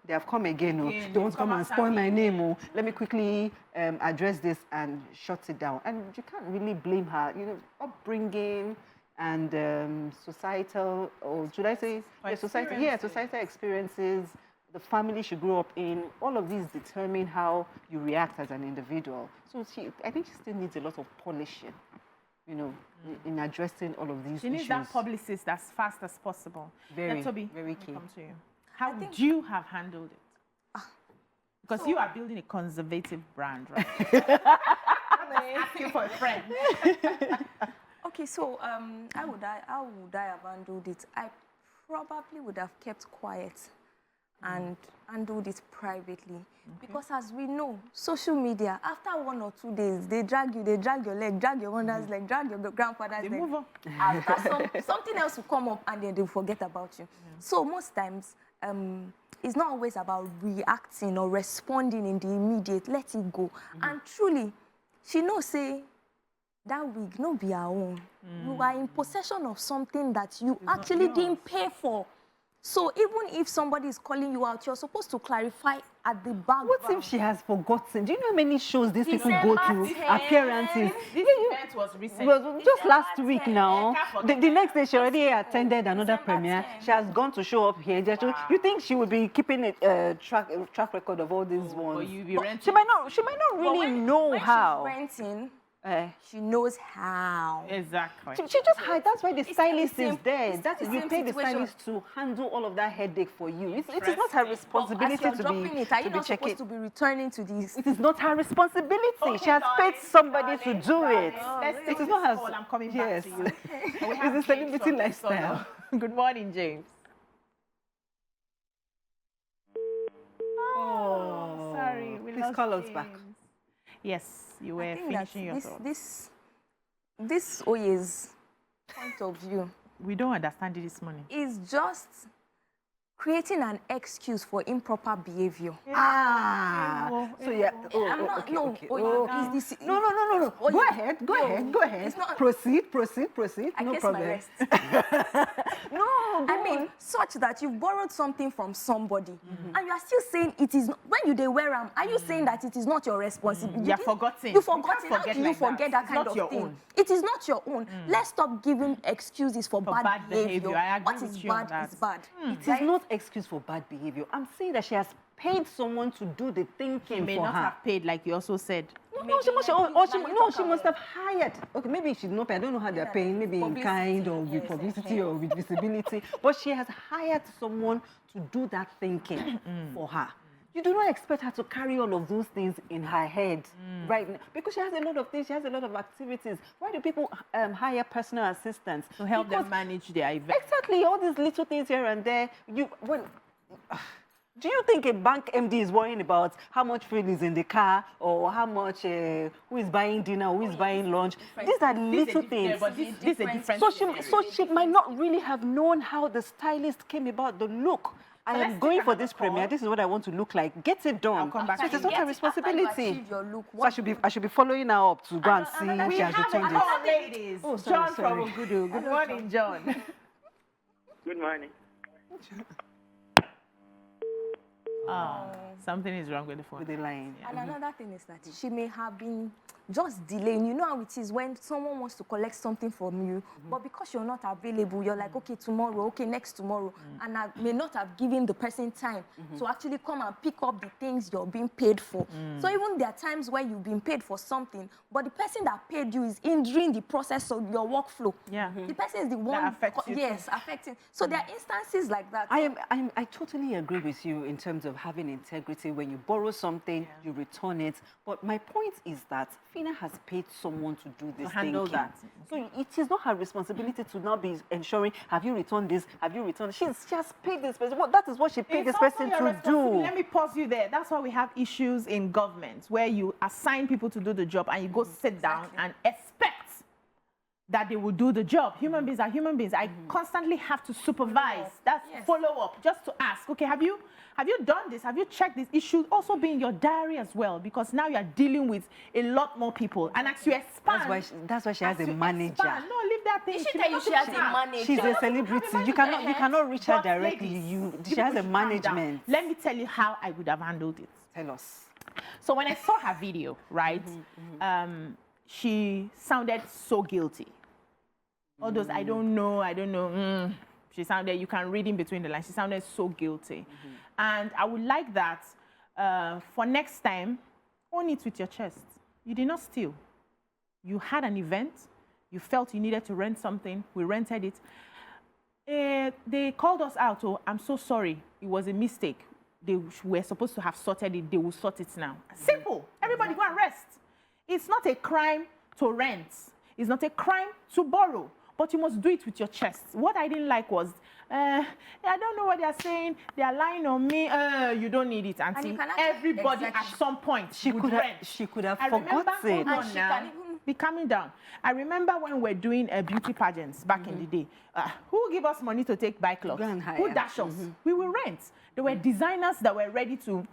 they have come again, they want to come and spoil my name, let me quickly address this and shut it down. And you can't really blame her, upbringing and societal, or should I say, societal experiences, the family she grew up in, all of these determine how you react as an individual. So I think she still needs a lot of polishing, in addressing all of these issues. She needs that publicist as fast as possible. Very, very key. Come to you. How would you have handled it? Because you are building a conservative brand, right? I'm asking for a friend. Okay, so how would I have handled it? I probably would have kept quiet and handled it privately. Because as we know, social media, after 1 or 2 days, they drag your leg, drag your mother's leg, drag your grandfather's leg. Move on. After something else will come up and then they'll forget about you. So most times, it's not always about reacting or responding in the immediate, let it go. And truly, she knows, say, that wig no be her own. You are in possession of something that you actually didn't pay for. So even if somebody is calling you out, you're supposed to clarify at the background. What if she has forgotten? Do you know how many shows these people go to? Appearances. This event was recent. Well, just last week now. The next day she already attended another premiere. She has gone to show up here. You think she would be keeping a track record of all these ones? She might not really know how. When she's renting, she knows how. Exactly. She just hides. That's why the stylist is there. You pay the stylist to handle all of that headache for you. It is not her responsibility to be not supposed to be returning to this. It is not her responsibility. She has paid somebody to do it. It is not her. I'm coming back to you. It's a celebrity lifestyle. Good morning, James. Oh, sorry. Please call us back. Yes. You were finishing your thoughts. This Oye's point of view. We don't understand it this morning. It's just creating an excuse for improper behavior. So yeah. I'm not, Okay, no, okay. is this, No. Oh, Go yeah. ahead. Go No, ahead. Go ahead. it's not- Proceed. I No kiss problem. my wrist. No, go I mean, on. such that you've borrowed something from somebody, and you are still saying it is not, when you they wear them, are you saying that it is not your responsibility? You're forgotten. You You forgotten. can't How forget do you like that. forget that It's kind not of your thing? own. It is not your own. Let's stop giving excuses for bad behavior. I agree What with is you on bad that. is bad. It is not excuse for bad behavior. I'm saying that she has paid someone to do the thinking You may for not her. have paid, like you also said. No, she must. She must have hired. Okay, maybe she's not. I don't know how they're paying. Maybe in kind or with publicity or with visibility. But she has hired someone to do that thinking for her. You do not expect her to carry all of those things in her head right now because she has a lot of things. She has a lot of activities. Why do people hire personal assistants To help Because them manage their event. exactly all these little things here and there. Do you think a bank MD is worrying about how much fuel is in the car or how much, who is buying dinner, who is buying lunch? These are little things. This is a different So she might not really have known how the stylist came about the look. I let's am take going for another this call. premiere. This is what I want to look like. Get it done. I'll come back So to it's you. not her After you responsibility. achieve your look, So I should be following her up to go and see if We she has have a returned it. call, ladies. Oh, sorry, John from sorry. Ogudu. Good morning, John. Good morning. Oh, something is wrong with the phone. With the line. And another thing is that she may have been just delaying. You know how it is when someone wants to collect something from you, but because you're not available, you're like, okay, tomorrow, okay, next tomorrow. And I may not have given the person time to actually come and pick up the things you're being paid for. So even there are times where you've been paid for something, but the person that paid you is hindering the process of your workflow. Yeah. The person is the one affects you too. yes, affecting. So there are instances like that. I totally agree with you in terms of having integrity. When you borrow something, you return it. But my point is that Phyna has paid someone to do this handle thinking. that. So it is not her responsibility to now be ensuring, have you returned this? Have you returned? She has paid this person. Well, that is what she paid this also person your to responsibility. do. Let me pause you there. That's why we have issues in government where you assign people to do the job and you go sit down and expect that they will do the job. Human beings are human beings. I constantly have to supervise. That's follow up, just to ask, okay, have you done this? Have you checked this? It should also be in your diary as well, because now you are dealing with a lot more people. And as you expand, That's why she has a manager. No, leave that thing. Did she tell you she has a manager? She's a celebrity. You cannot reach her But directly. ladies, She has a people should calm down. management. Let me tell you how I would have handled it. Tell us. So when I saw her video, right, she sounded so guilty. All those, I don't know. She sounded, you can read in between the lines, she sounded so guilty. And I would like that for next time, own it with your chest. You did not steal. You had an event, you felt you needed to rent something, we rented it. They called us out, oh, I'm so sorry, it was a mistake. They were supposed to have sorted it, they will sort it now. Simple, everybody go and rest. It's not a crime to rent. It's not a crime to borrow, but you must do it with your chest. What I didn't like was, I don't know what they're saying, they're lying on me, you don't need it, auntie. you can actually- Everybody exactly. at some point She would could have. rent. She could have I remember, forgotten. hold on now, be calming down. I remember when we're doing beauty pageants back in the day. Who will give us money to take bike clothes? Go and hire. Who dash us? We will rent. There were designers that were ready to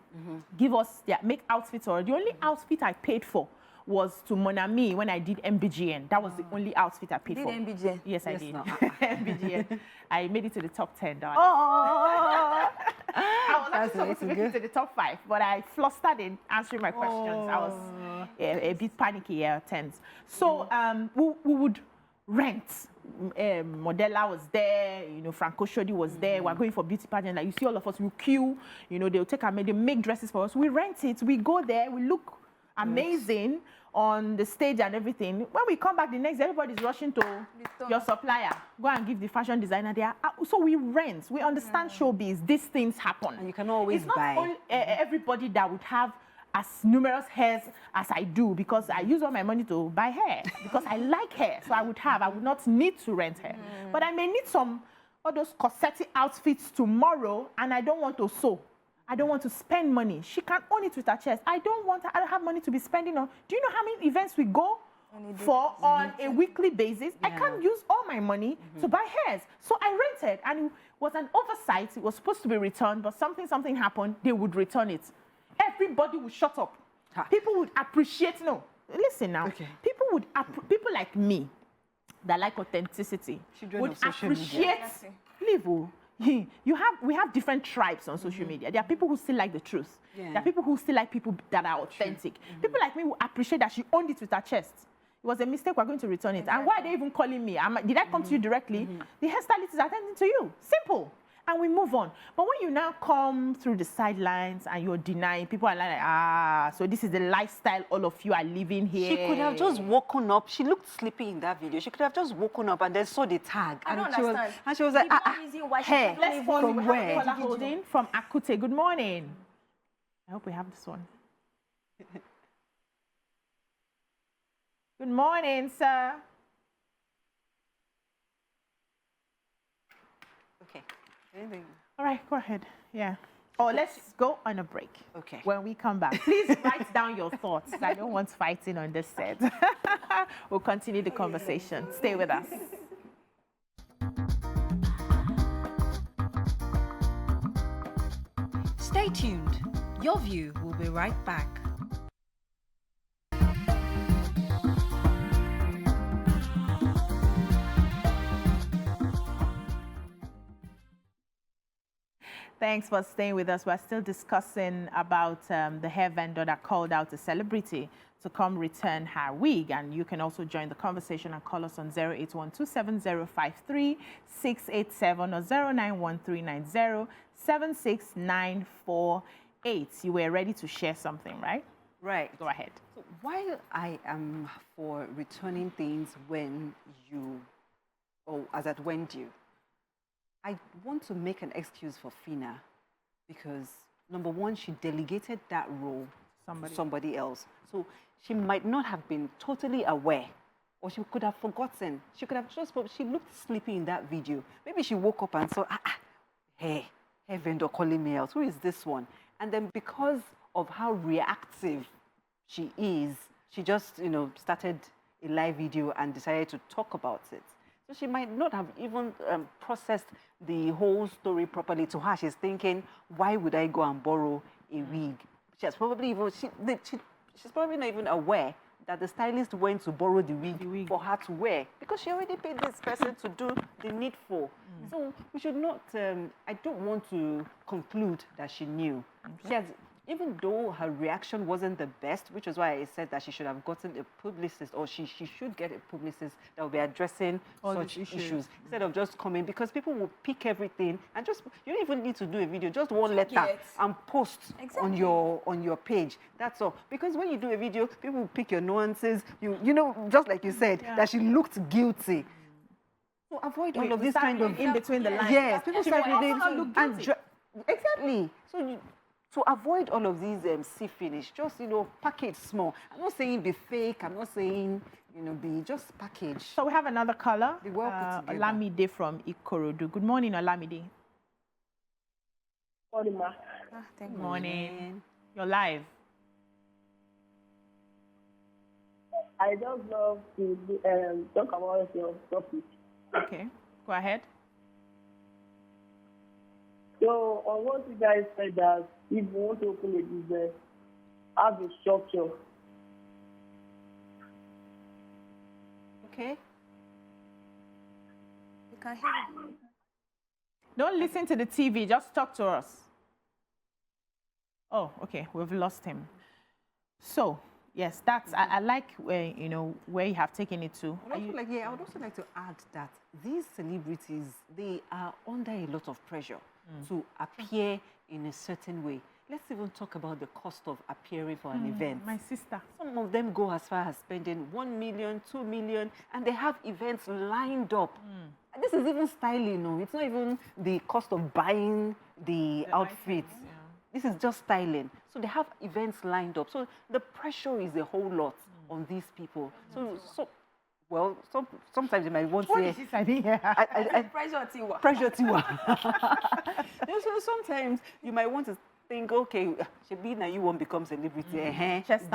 give us, make outfits. Or the only outfit I paid for was to Mon Ami when I did MBGN. That was the only outfit I paid Did for. MBJ? Yes, I Yes, did. no. MBGN. I made it to the top 10. Oh, I was that's actually supposed to way make to it to the top 5, but I flustered in answering my questions. I was a bit panicky at times. So we would rent. Modella was there, Franco Shodi was there. We're going for beauty pageant. Like you see all of us, we queue. They'll take they make dresses for us. We rent it. We go there. We look amazing on the stage and everything. When we come back the next day, everybody's rushing to your supplier. Go and give the fashion designer there. So we rent. We understand showbiz. These things happen. And you cannot always it's not buy. Only, everybody that would have as numerous hairs as I do, because I use all my money to buy hair because I like hair. So I would not need to rent hair. But I may need all those corsetty outfits tomorrow, and I don't want to sew. I don't want to spend money. She can own it with her chest. I don't have money to be spending on. Do you know how many events we go on a weekly basis. I can't use all my money to buy hairs. So I rented, and it was an oversight. It was supposed to be returned, but something happened. They would return it. Everybody would shut up. People would appreciate. No, listen now. People like me that like authenticity would appreciate. We have different tribes on social media. There are people who still like the truth. There are people who still like people that are authentic. People like me who appreciate that she owned it with her chest. It was a mistake, we're going to return it. And why are they even calling me? Did I come to you directly? The hairstylist is attending to you. Simple. And we move on. But when you now come through the sidelines and you're denying, people are like, so this is the lifestyle all of you are living here. She could have just woken up. She looked sleepy in that video. She could have just woken up and then saw the tag. I don't understand. And she was like, hey, let's follow from where? Holding from Akute. Good morning. I hope we have this one. Good morning, sir. Okay. All right, go ahead. Yeah. Oh, let's go on a break. Okay. When we come back, please write down your thoughts. I don't want fighting on this set. We'll continue the conversation. Stay with us. Stay tuned. Your View will be right back. Thanks for staying with us. We're still discussing about the hair vendor that called out a celebrity to come return her wig. And you can also join the conversation and call us on 08127053687 or 09139076948. You were ready to share something, right? Right. Go ahead. So while I am for returning things when due, I want to make an excuse for Phyna because, number one, she delegated that role to somebody else. So she might not have been totally aware, or she could have forgotten. She could have she looked sleepy in that video. Maybe she woke up and saw, hair vendor calling me out. Who is this one? And then because of how reactive she is, she just, started a live video and decided to talk about it. So she might not have even processed the whole story properly. To her, she's thinking, why would I go and borrow a wig? She's probably not even aware that the stylist went to borrow the wig for her to wear because she already paid this person to do the needful. So we should not, I don't want to conclude that she knew. She has, even though her reaction wasn't the best, which is why I said that she should have gotten a publicist, or she should get a publicist that will be addressing such issues instead of just coming, because people will pick everything and just, you don't even need to do a video, just one letter and post on your page. That's all. Because when you do a video, people will pick your nuances. Just like you said, that she looked guilty. So avoid all of this kind of in between the lines. Yes, people start reading exactly. So to avoid all of these see finish, just package small. I'm not saying be fake. I'm not saying be just package. So we have another caller. Be well put together. Olamide from Ikorodu. Good morning, Olamide. Morning, ma. Good morning. You're live. I just love to talk about your topic. Okay, go ahead. So, on what you guys said that if you want to open a business, have a structure. Okay. You can hear me. Don't listen to the TV, just talk to us. Oh, okay, we've lost him. So, yes, that's, I like where, where you have taken it to. I would also like to add that these celebrities, they are under a lot of pressure to appear in a certain way. Let's even talk about the cost of appearing for an event. My sister. Some of them go as far as spending 1 million, 2 million, and they have events lined up. And this is even styling, it's not even the cost of buying the outfits. This is just styling. So they have events lined up. So the pressure is a whole lot on these people. Sometimes you might want to say... Pressure tiwa. Pressure tiwa. So sometimes you might want to think, okay, Shabina, you won't become celebrity. Just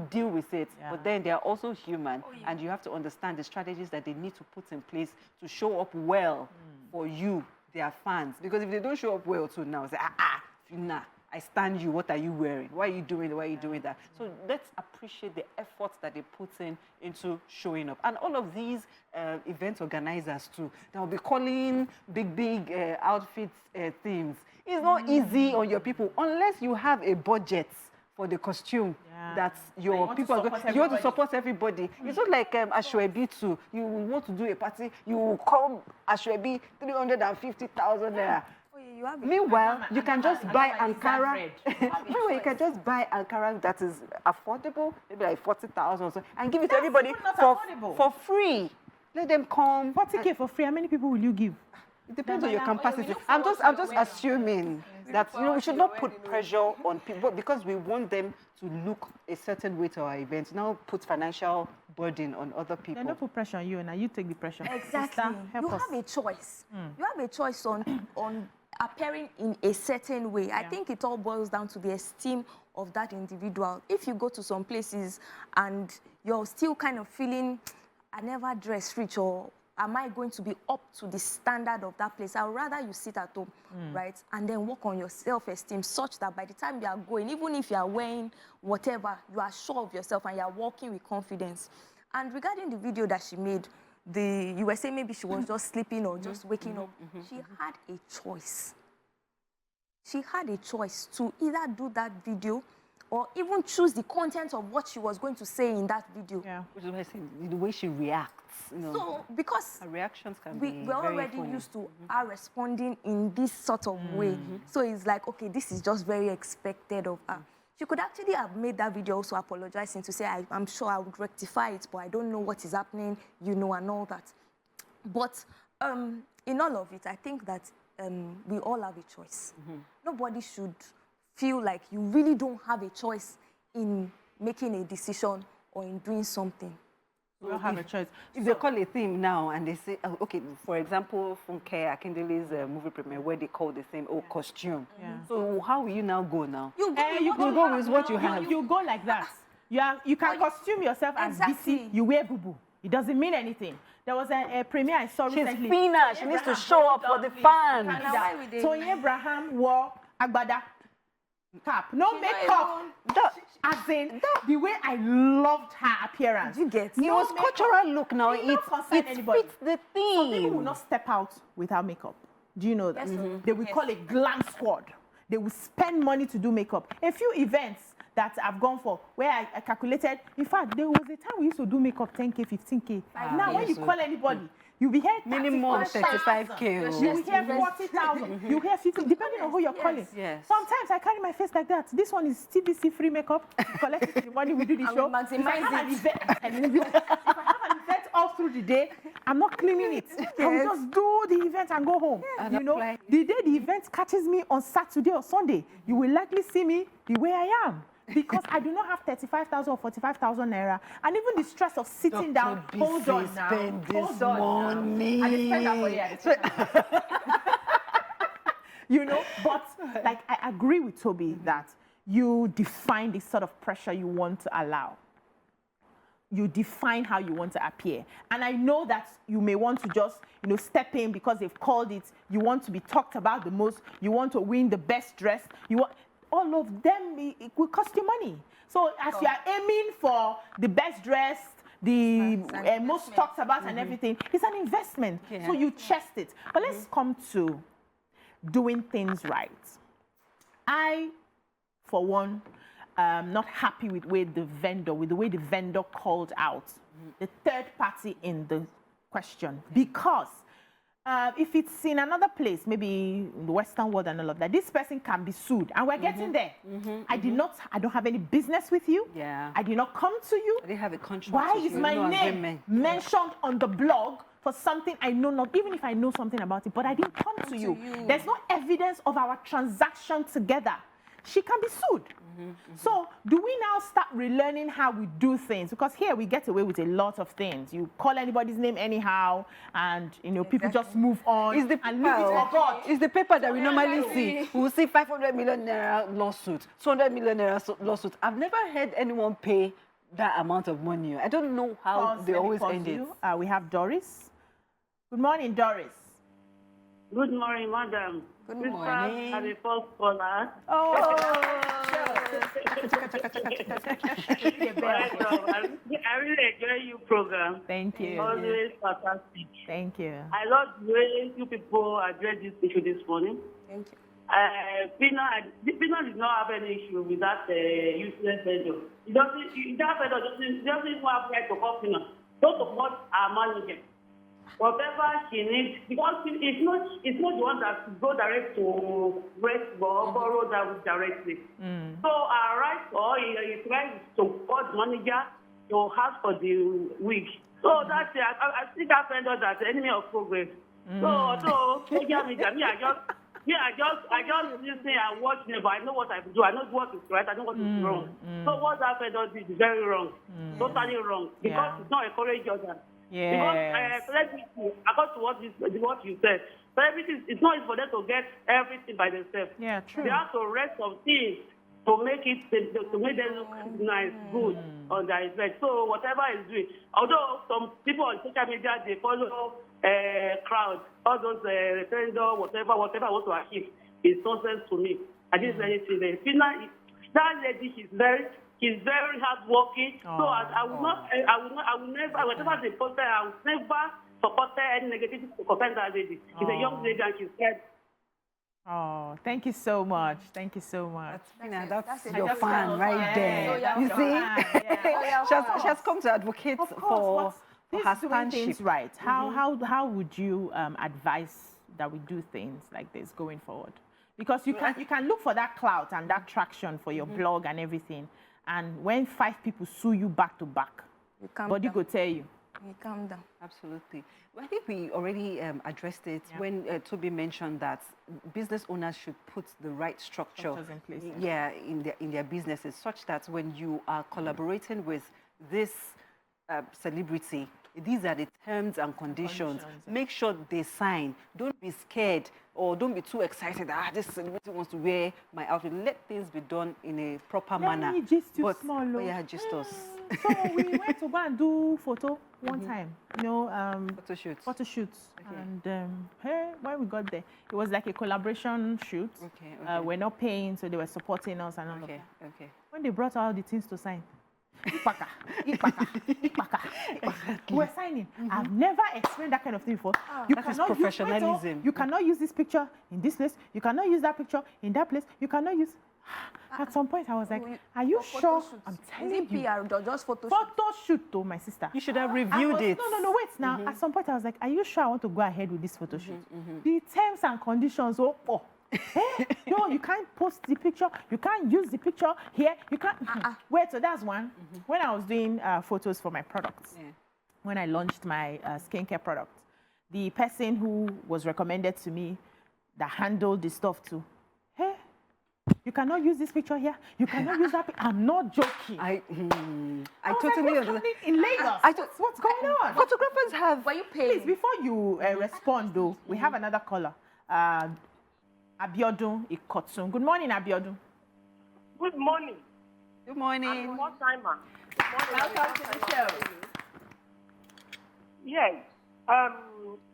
deal with it. Yeah. But then they are also human, and you have to understand the strategies that they need to put in place to show up well for you, their fans. Because if they don't show up well too now, say, Phyna, I stand you. What are you wearing? Why are you doing that? Why are you doing that? So let's appreciate the efforts that they put into showing up. And all of these event organizers too, they'll be calling big outfits themes. It's not easy on your people unless you have a budget for the costume that your people are going. You want to support everybody. It's not like Ashwebi too. You want to do a party, you will call Ashwebi 350,000 naira. Meanwhile, you can just buy Ankara. Meanwhile, you can just buy Ankara that is affordable, maybe like 40,000 or so, and give it to everybody for free. Let them come. 40K for free. How many people will you give? It depends on your capacity. I'm just assuming that we should not put pressure on people because we want them to look a certain way to our events. Now put financial burden on other people. They don't put pressure on you, now you take the pressure. Exactly. Sister, help us. Have a choice. You have a choice on appearing in a certain way. I think it all boils down to the esteem of that individual. If you go to some places and you're still kind of feeling, I never dress rich, or am I going to be up to the standard of that place? I would rather you sit at home, right, and then work on your self-esteem such that by the time you are going, even if you are wearing whatever, you are sure of yourself and you are walking with confidence. And regarding the video that she made, you were saying maybe she was just sleeping or just waking up. She had a choice. She had a choice to either do that video or even choose the content of what she was going to say in that video. Yeah. Which is why I say the way she reacts. You know, so, because her reactions can be we're already used to her responding in this sort of way. So it's like, okay, this is just very expected of her. She could actually have made that video also apologizing to say, I'm sure I would rectify it, but I don't know what is happening, and all that. But in all of it, I think that we all have a choice. Nobody should feel like you really don't have a choice in making a decision or in doing something. We all have a choice. If they call a theme now and they say, okay, for example, Funke Akindele's movie premiere where they call the same costume. So how will you now go now? You go with what you have. You go like that. You can costume yourself as BC. You wear boo-boo. It doesn't mean anything. There was a premiere I saw recently. She's Phyna. She needs to show up for the fans. So Abraham wore agbada cap, no makeup. As in, the way I loved her appearance. You get it was cultural look now. It fits the theme. Some people will not step out without makeup. Do you know that? They will call it glam squad. They will spend money to do makeup. A few events that I've gone for where I calculated, in fact, there was a time we used to do makeup 10K, 15K. Now, when you call anybody, you'll be here minimum 35K. You will hear 40,000. You hear 50, depending on who you're calling. Yes. Sometimes I carry my face like that. This one is TBC free makeup. Collect it the money we do the show. If I have an event all through the day, I'm not cleaning it. I will just do the event and go home. You know, the day the event catches me on Saturday or Sunday, you will likely see me the way I am. Because I do not have 35,000 or 45,000 naira, and even the stress of sitting down. Hold on now. Spend this money. I didn't spend that for you. You know, but like I agree with Toby that you define the sort of pressure you want to allow. You define how you want to appear, and I know that you may want to just step in because they've called it. You want to be talked about the most. You want to win the best dress. You want. All of them, it will cost you money. So as you are aiming for the best dressed, the most talked about and everything, it's an investment. So you chest it. But let's come to doing things right. I, for one, am not happy with the way the vendor called out the third party in the question, because if it's in another place, maybe in the Western world and all of that, this person can be sued, and we're getting there. I don't have any business with you. I did not come to you. I didn't have a contract. Why is my name mentioned on the blog for something I know not, even if I know something about it, but I didn't come to you. There's no evidence of our transaction together. she can be sued. So do we now start relearning how we do things? Because here we get away with a lot of things. You call anybody's name anyhow, and people just move on It's the and leave it for God. It's the paper that we normally see. We will see 500 million naira lawsuit, 200 million naira lawsuit. I've never heard anyone pay that amount of money. I don't know how they always end it. We have Doris. Good morning, Doris. Good morning, madam. Good Sister morning. and the first caller. Oh, I really enjoy your program. thank you. Always fantastic. Thank you. I love the way you people address this issue this morning. Thank you. Phyna did not have any issue with that useless vendor. That vendor doesn't even have right to call Phyna. Don't support our manager. Whatever she needs, because it's not the one that go direct to rest or borrow that directly. So our right or his right to call the manager to ask for the wig. So that's I think that vendor that's the enemy of progress. So although social media, I just listen and watch them, but I know what I do. I know what is right. I know what is wrong. So what that vendor did is very wrong, totally wrong, because it's not encouraging others. Yes. Because according to what you said, everything it's not easy for them to get everything by themselves. Yeah, true. They have to rest some things to make them look nice, good on their event. So whatever is doing, although some people on social media they follow crowd, all those referendum, whatever I want to achieve is nonsense to me. I didn't say anything there. Phyna, that lady, she's very hardworking. So I will never, whatever they post, I will never support any negativity to concerning that lady. She's a young lady and she's scared. Oh, thank you so much. Thank you so much. That's your fan right there. You see? She has come to advocate for her doing things fanship. right. How would you advise that we do things like this going forward? Because you can look for that clout and that traction for your blog and everything. And when 5 people sue you back to back, body go tell you. You calm down. Absolutely. Well, I think we already addressed it when Toby mentioned that business owners should put the right structure in place, in their businesses, such that when you are collaborating with this celebrity, these are the terms and conditions. Make sure they sign. Don't be scared or don't be too excited. This celebrity wants to wear my outfit. Let things be done in a proper manner. Let me gist you small. Yeah, gist us. So we went to go and do photo one time. Photo shoots. Okay. And when we got there, it was like a collaboration shoot. Okay. We're not paying, so they were supporting us and all of that. Okay. When they brought out the things to sign, Ipaka. We're signing. I've never experienced that kind of thing before. That is professionalism. You cannot use this picture in this place. You cannot use that picture in that place. You cannot use. At some point, I was like, "Are you sure?" I'm telling you. PR or just photo shoot? Photo shoot, to my sister. You should have reviewed it. No, wait now. At some point, I was like, "Are you sure I want to go ahead with this photo shoot?" The terms and conditions. No, you can't post the picture. You can't use the picture here. You can't. Wait, so that's one. When I was doing photos for my products, when I launched my skincare product, the person who was recommended to me that handled the stuff too, you cannot use this picture here. You cannot use that. I'm not joking. I was totally like, what's happening in Lagos? What's going on? Photographers have. Were you paying? Please, before you respond, though, we have another caller. Abiodun Ikotsun. Good morning, Abiodun. Good morning. Good morning. I'm a timer. Welcome to the show. Yes.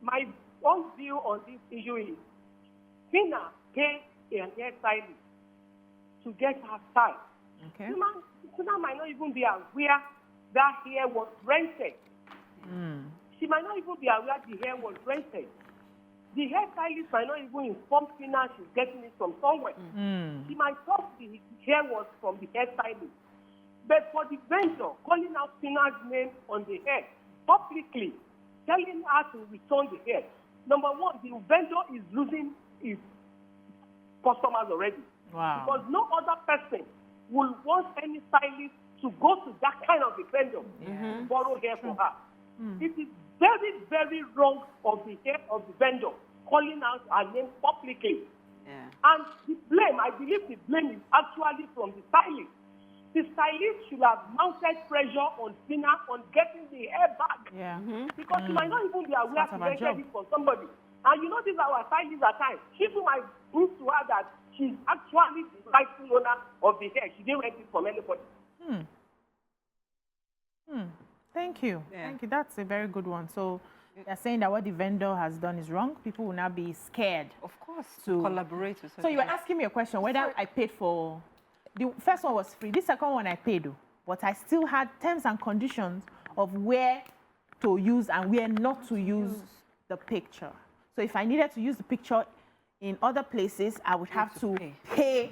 My own view on this issue is Phyna paid a hairstylist to get her style. Okay. Phyna might not even be aware that hair was rented. She might not even be aware the hair was rented. The hairstylist might not even inform Phyna she's getting it from somewhere. She might thought the hair was from the hairstylist. But for the vendor calling out Phyna's name on the hair publicly, telling her to return the hair, number one, the vendor is losing his customers already. Wow. Because no other person will want any stylist to go to that kind of a vendor to borrow hair for her. It is very, very wrong of the head of the vendor calling out her name publicly. And the blame, I believe the blame is actually from the stylist. The stylist should have mounted pressure on Phyna on getting the hair back. Yeah. Because she might not even be aware Part to of her rent job. it for somebody. And you know, these are our stylists at times. She too might prove to her that she's actually the rightful owner of the hair. She didn't rent it from anybody. Thank you. Yeah. Thank you. That's a very good one. So you're saying that what the vendor has done is wrong. People will now be scared. Of course, To- to collaborate with So you were asking me a question whether I paid for the first one was free. The second one I paid, though, but I still had terms and conditions of where to use and where not to use the picture. So if I needed to use the picture in other places, I would have to pay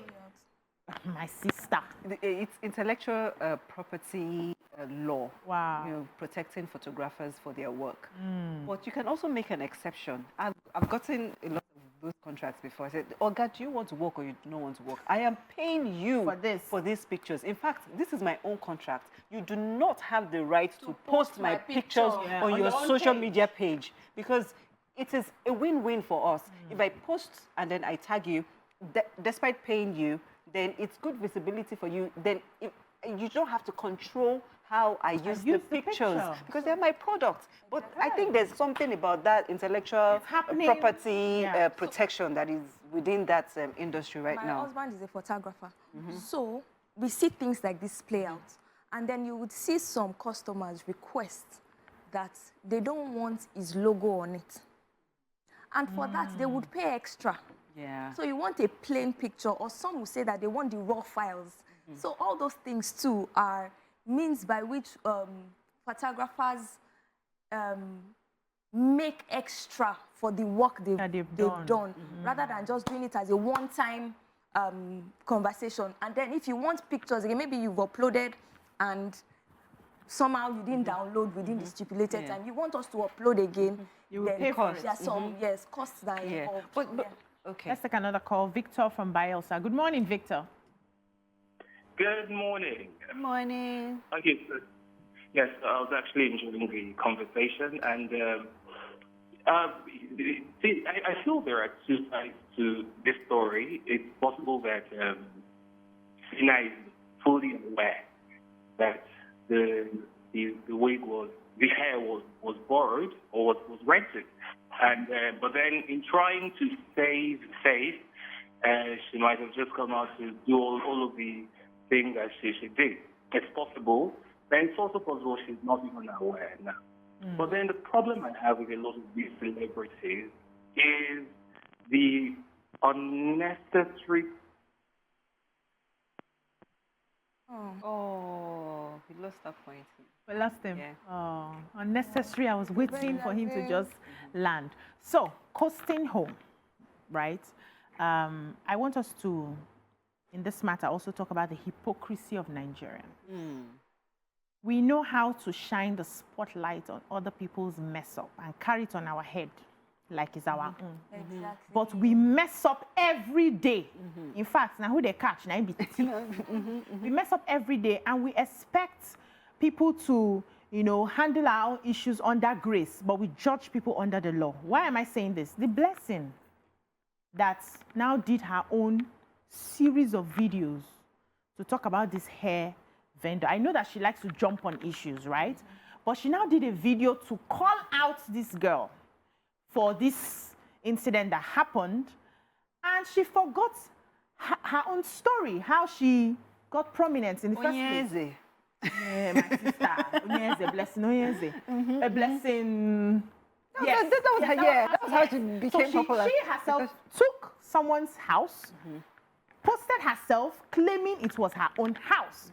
my sister. It's intellectual property law. Wow. You know, protecting photographers for their work. But you can also make an exception. I've gotten a lot of those contracts before. I said, Oga, do you want to work or you don't want to work? I am paying you For this. these pictures. In fact, this is my own contract. You do not have the right to post my pictures Yeah, on on your your own social page. media page because it is a win-win for us. If I post and then I tag you, despite paying you, then it's good visibility for you. Then you don't have to control how I use the pictures because they're my product. But I think there's something about that intellectual happening. property Yeah. protection that is within that industry right My now. husband is a photographer. So we see things like this play out. And then you would see some customers request that they don't want his logo on it. And for that, they would pay extra. Yeah. So you want a plain picture, or some will say that they want the raw files. So all those things too are means by which photographers make extra for the work they've done, rather than just doing it as a one-time conversation. And then if you want pictures, again, maybe you've uploaded and somehow you didn't download within the stipulated time. You want us to upload again, You will then pay for it. There are some, costs that are involved. But okay. Let's take another call. Victor from Bielsa. Good morning, Victor. Good morning. Good morning. Thank you. Yes, I was actually enjoying the conversation, and see, I feel there are two sides to this story. It's possible that Phyna is fully aware that the wig the hair was borrowed or was rented, and but then in trying to save face, she might have just come out to do all of the things that she did. It's possible. Then it's also possible she's not even aware now. But then the problem I have with a lot of these celebrities is the unnecessary. Oh, we lost that point. We lost him. Yeah. Oh, unnecessary. I was waiting for him to just land. So, coasting home, right? I want us to, in this matter, also talk about the hypocrisy of Nigerians. We know how to shine the spotlight on other people's mess up and carry it on our head like it's our own. Exactly. But we mess up every day. In fact, now who they catch, now we mess up every day, and we expect people to, handle our own issues under grace, but we judge people under the law. Why am I saying this? The Blessing that now did her own series of videos to talk about this hair vendor. I know that she likes to jump on issues, right? But she now did a video to call out this girl for this incident that happened, and she forgot her own story, how she got prominence in the first place. Yeah, my sister. Onyeze, Blessing, Onyeze. A Blessing. Yes. That was how she became popular. She herself took someone's house, posted herself, claiming it was her own house.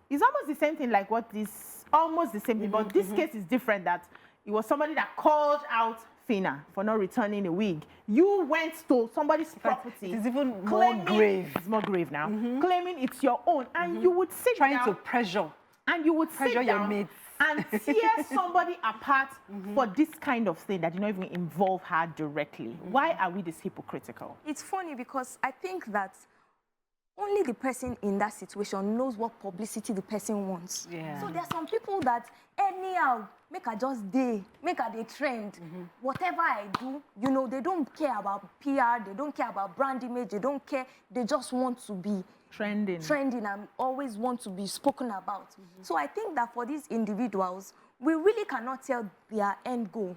It's almost the same thing like what this, almost the same thing, but this case is different, that it was somebody that called out Phyna for not returning a wig. You went to somebody's property. It is even more grave. It's more grave now. Claiming it's your own, and you would sit Trying down. to pressure. And you would Pressure sit your down mates. and tear somebody apart for this kind of thing that did not even involve her directly. Why are we this hypocritical? It's funny because I think that only the person in that situation knows what publicity the person wants. Yeah. So there are some people that anyhow, make I just day, make I dey trend. Whatever I do, you know, they don't care about PR, they don't care about brand image, they don't care. They just want to be Trending. and always want to be spoken about. So I think that for these individuals, we really cannot tell their end goal.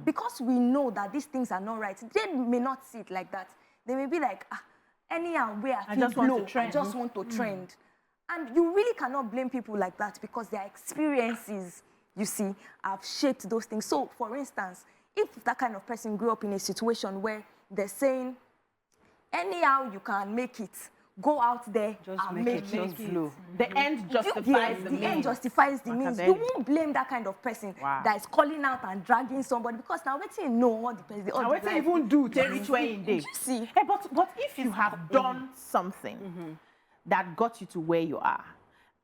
Because we know that these things are not right. They may not see it like that. They may be like, anyhow, where I just want to trend. I just want to trend. And you really cannot blame people like that because their experiences, you see, have shaped those things. So, for instance, if that kind of person grew up in a situation where they're saying, anyhow you can make it, go out there Just and make it, just blow. The end justifies yes, the the means. end justifies the means. You won't blame that kind of person Wow. that is calling out and dragging somebody because now wait till you know what the person. Now, what they even do to reach where in day? You see, Hey, but if you have done something that got you to where you are,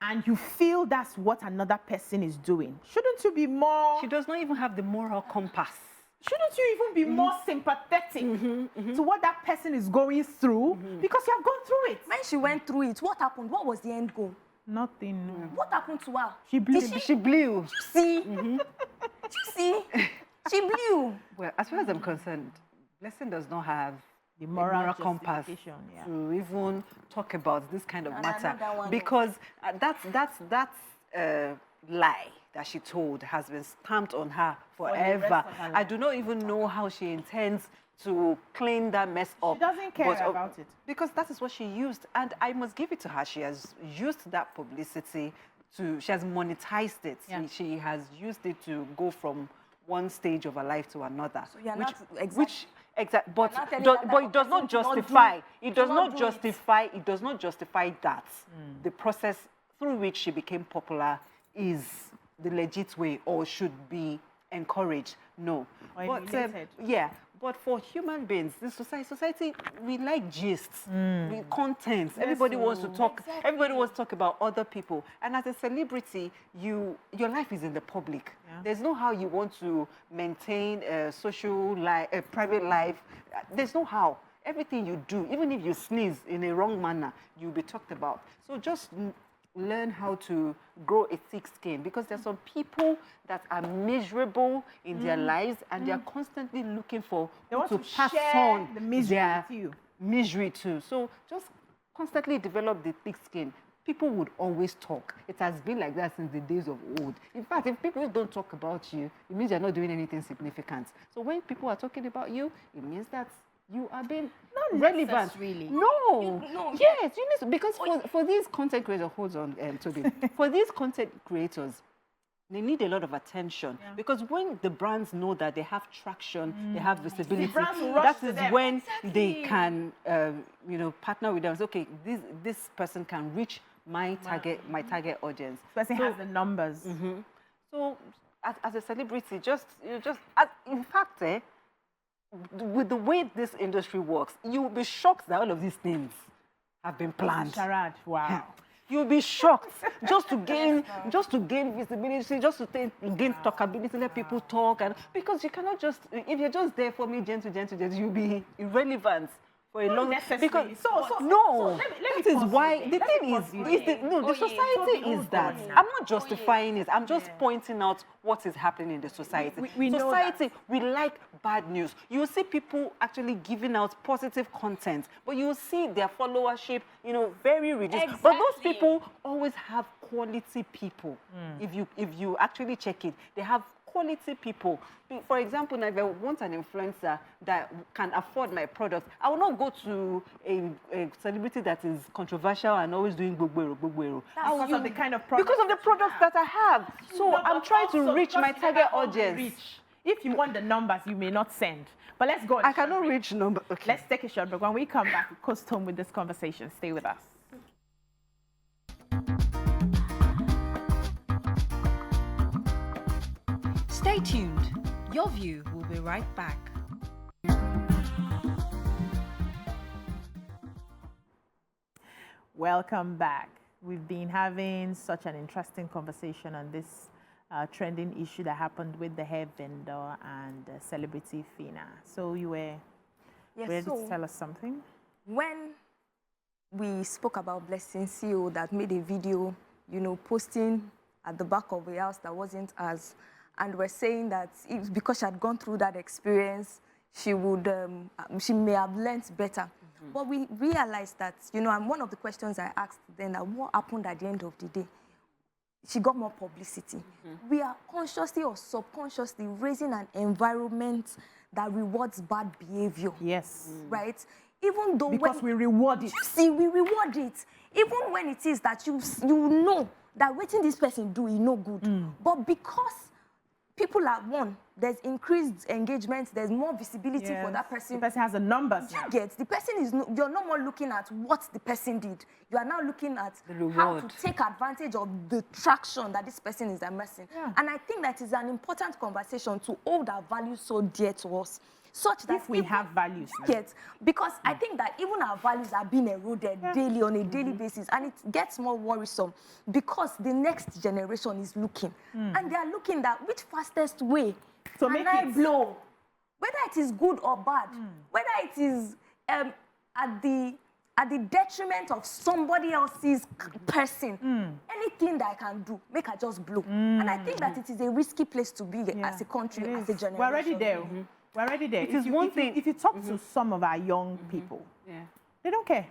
and you feel that's what another person is doing, shouldn't you be more? She does not even have the moral compass. Shouldn't you even be more sympathetic to what that person is going through because you have gone through it? when she went through it, what happened? What was the end goal? Nothing. What happened to her? She blew. She blew. See, you see, she blew. Well, as far as I'm concerned, Blessing does not have The a moral compass justification, yeah. to even talk about this kind of And matter, another one. because that's lie that she told has been stamped on her forever. rest of her I do not even know how she intends to clean that mess up. She doesn't care about it. Because that is what she used, and I must give it to her. She has used that publicity she has monetized it. Yeah. She has used it to go from one stage of her life to another. So you're which, not but not telling do, her that but it does not person should not do- justify. It should does not not do it. justify. It does not justify that the process through which she became popular is the legit way or should be encouraged. No, Or but emulated. yeah. But for human beings, this society, we like gists, we content. Everybody wants to talk. Exactly. Everybody wants to talk about other people. And as a celebrity, your life is in the public. Yeah. There's no how you want to maintain a social life, a private life. There's no how. Everything you do, even if you sneeze in a wrong manner, you'll be talked about. So just learn how to grow a thick skin, because there's some people that are miserable in their lives and they are constantly looking for They who want to to pass share on the misery their with you. misery too. So just constantly develop the thick skin. People would always talk. It has been like that since the days of old. In fact, if people don't talk about you, it means you're not doing anything significant. So when people are talking about you, it means that you are being Not relevant. necessarily. No. no, Yes, you need to, because for these content creators, hold on, Toby. For these content creators, they need a lot of attention, because when the brands know that they have traction, they have visibility, brands will rush that to is them. when they can, partner with them. So, okay, this person can reach my target audience. This person has the numbers. So, as a celebrity, in fact, with the way this industry works, you'll be shocked that all of these things have been planned. Charade, wow. You'll be shocked just to gain visibility, just to gain talkability, let people talk, and because you cannot just, if you're just there for me, gentle, you'll be irrelevant for a Not long necessarily. because So no, let me that is pause why you the there. thing Let is, me pause you there. the society is that I'm not justifying it. I'm just pointing out what is happening in the society. We know that. Society, we like bad news. You see people actually giving out positive content, but you see their followership, very reduced. But those Exactly. people always have quality people. If you actually check it, they have quality people. For example, now if I want an influencer that can afford my product, I will not go to a celebrity that is controversial and always doing gbogbo. Because of the kind of product. Because of the products that I have. So No, I'm but trying to also reach because my you target never want to audience. reach. If you want the numbers, you may not send. But let's go on. I cannot reach number. Okay. Let's take a short break. When we come back, we coast home with this conversation. Stay with us. Stay tuned. Your View will be right back. Welcome back. We've been having such an interesting conversation on this trending issue that happened with the hair vendor and celebrity Phyna. So you were Yes, ready so to tell us something? when we spoke about Blessing CEO that made a video, posting at the back of a house that wasn't ours. And we're saying that because she had gone through that experience, she may have learnt better. But we realized that, and one of the questions I asked then, that what happened at the end of the day? She got more publicity. We are consciously or subconsciously raising an environment that rewards bad behavior. Yes. Right? Even though because we reward it. You see, we reward it. Even when it is that you know that what this person do is no good. But because people are one, there's increased engagement, there's more visibility for that person. The person has a number. You get, the person is, you're no more looking at what the person did. You are now looking at how to take advantage of the traction that this person is amassing. And I think that is an important conversation to hold our values so dear to us. Such that if we have values. Yes, because I think that even our values are being eroded daily on a daily basis, and it gets more worrisome because the next generation is looking, and they are looking at which fastest way to can make I it blow, whether it is good or bad, whether it is at the detriment of somebody else's person, anything that I can do, make I just blow. And I think that it is a risky place to be as a country, as a generation. We're already there. We're already there. It is one thing. If you talk to some of our young people, they don't care.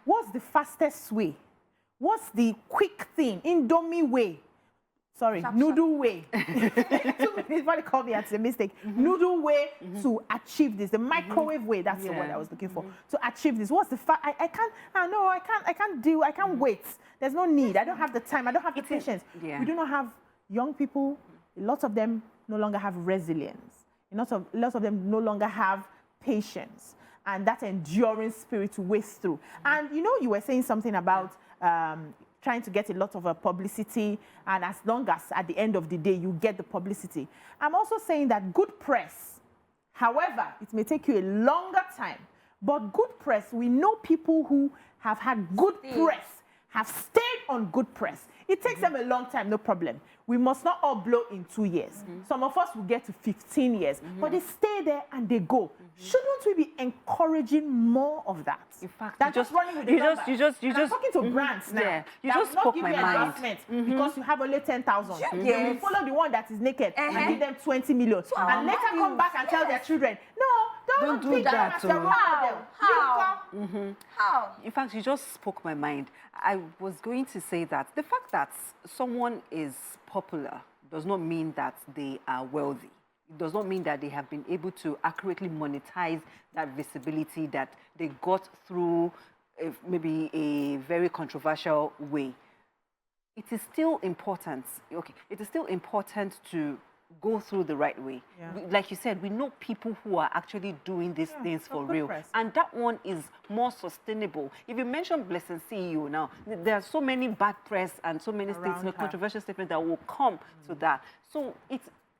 What's the fastest way? What's the quick thing? Indomie way. Sorry, noodle way. 2 minutes, what they call me, it's a mistake. Noodle way to achieve this. The microwave way, that's the word I was looking for. To achieve this. What's the I can't wait. There's no need. I don't have the time. I don't have the patience. We do not have young people. Lots of them no longer have resilience. Lots of them no longer have patience and that enduring spirit to waste through. And you were saying something about trying to get a lot of publicity, and as long as at the end of the day you get the publicity. I'm also saying that good press, however, it may take you a longer time, but good press, we know people who have had good press, have stayed on good press. It takes them a long time, no problem. We must not all blow in 2 years. Some of us will get to 15 years, but they stay there and they go. Shouldn't we be encouraging more of that? In fact, than just running with the number? I'm talking to brands now. You just spoke my mind. Because you have only 10,000. You follow the one that is naked and give them 20 million. And later come back and tell their children, no, don't do that. How? In fact, you just spoke my mind. I was going to say that the fact that someone is popular does not mean that they are wealthy. It does not mean that they have been able to accurately monetize that visibility that they got through maybe a very controversial way. It is still important. Okay, it is still important to go through the right way. Like you said, we know people who are actually doing these things for real. And that one is more sustainable. If you mention Blessing CEO now, there are so many bad press and so many statements, controversial statements that will come to that. So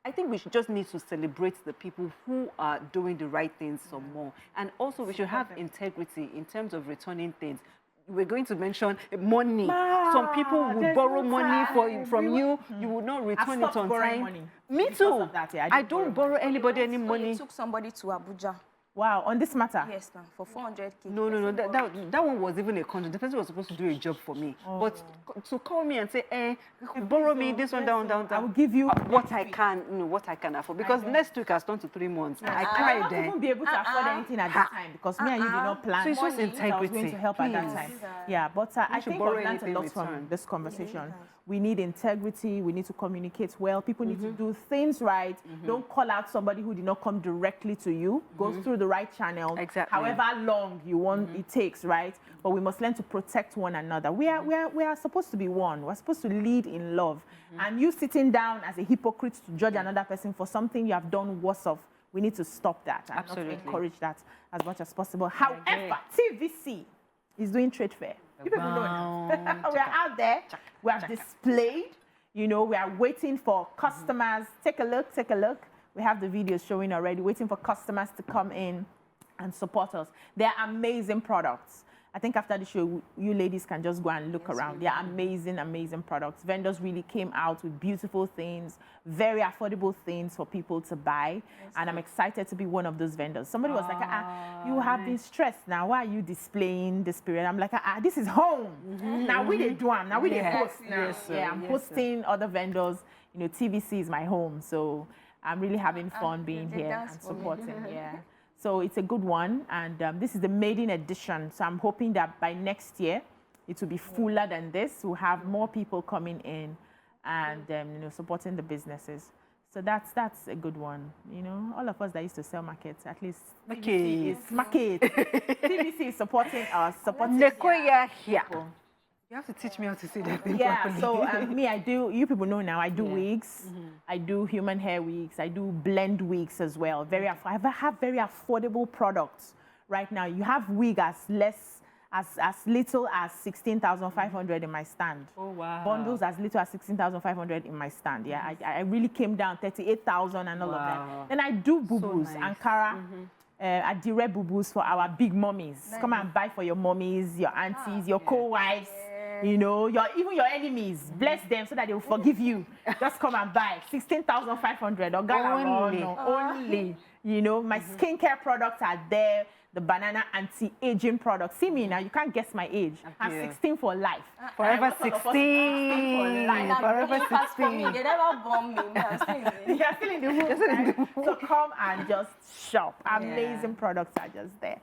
I think we should just need to celebrate the people who are doing the right things some more. And also we should have integrity in terms of returning things. We're going to mention money. Some people would borrow money from you. You would not return it on time. Money. Me too. I don't borrow anybody any money. You took somebody to Abuja. Wow, on this matter? Yes, ma'am, for 400K. No. That one was even a contract. The person was supposed to do a job for me. But to call me and say, borrow me this one, down. I will give you what I can afford. Because next week has turned to 3 months. I cried I won't be able to afford anything at that time because me and you did not plan. So it's just integrity. I was going to help at that time. Yeah, but I think we've learned a lot from this conversation. We need integrity. We need to communicate well. People need to do things right. Don't call out somebody who did not come directly to you. Go through the right channel. Exactly. However long you want it takes, right? But we must learn to protect one another. We are supposed to be one. We're supposed to lead in love. And you sitting down as a hypocrite to judge another person for something you have done worse of, we need to stop that and not encourage that as much as possible. However, TVC is doing trade fair. You people know that. We are out there. We have displayed. We are waiting for customers. Take a look. We have the videos showing already, waiting for customers to come in and support us. They're amazing products. I think after the show, you ladies can just go and look around. They're amazing, amazing products. Vendors really came out with beautiful things, very affordable things for people to buy. And I'm excited to be one of those vendors. Somebody was like, you have been stressed now. Why are you displaying the spirit? I'm like, this is home. Now we they do them. Now we they post now. I'm hosting other vendors. You know, TVC is my home. So I'm really having fun being here and supporting. So it's a good one, and this is the maiden edition. So I'm hoping that by next year, it will be fuller than this. We'll have more people coming in and you know, supporting the businesses. So that's a good one. You know, all of us that used to sell markets, at least TVC is market. TVC is supporting us, supporting people. You have to teach me how to say that thing properly. So me, I do, you people know now, I do wigs. I do human hair wigs. I do blend wigs as well. I have very affordable products right now. You have wig as little as 16,500 in my stand. Oh, wow. Bundles as little as 16,500 in my stand. Yeah, I really came down 38,000 and all of that. Then I do boo-boos, Ankara. Adire boo-boos for our big mummies. Come and buy for your mummies, your aunties, your co-wives. You know, even your enemies, bless them so that they will forgive you. Just come and buy 16,500 or only. You know, my skincare products are there. The banana anti-aging products. See me now, you can't guess my age. I'm 16 for life. Forever 16. For life. Forever 16. They never bomb me. I'm still in the You're still in the room, right? So come and just shop. Amazing products are just there.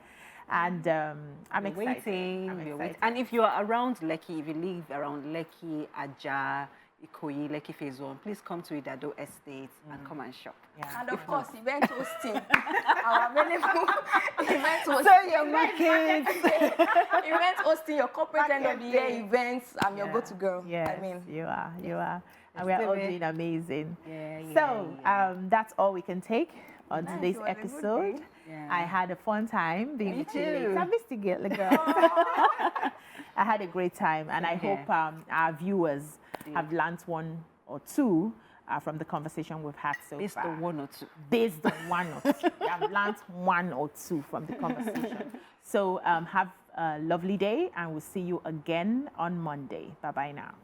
And I'm excited. And if you are around Lekki, if you live around Lekki, Aja, Ikoyi, Lekki Phase 1, please come to Idado Estate and come and shop. And of course, event hosting. Our available event hosting. So your market. Event hosting, your corporate end of the year events. I'm your go-to girl. Yes, I mean, you are. And we are all doing amazing. That's all we can take on today's episode. I had a fun time being with you ladies. I missed you, girl. I had a great time, and I hope our viewers have learned one or two from the conversation we've had so far. Based on one or two. Based on one or two. I've learned one or two from the conversation. So have a lovely day, and we'll see you again on Monday. Bye-bye now.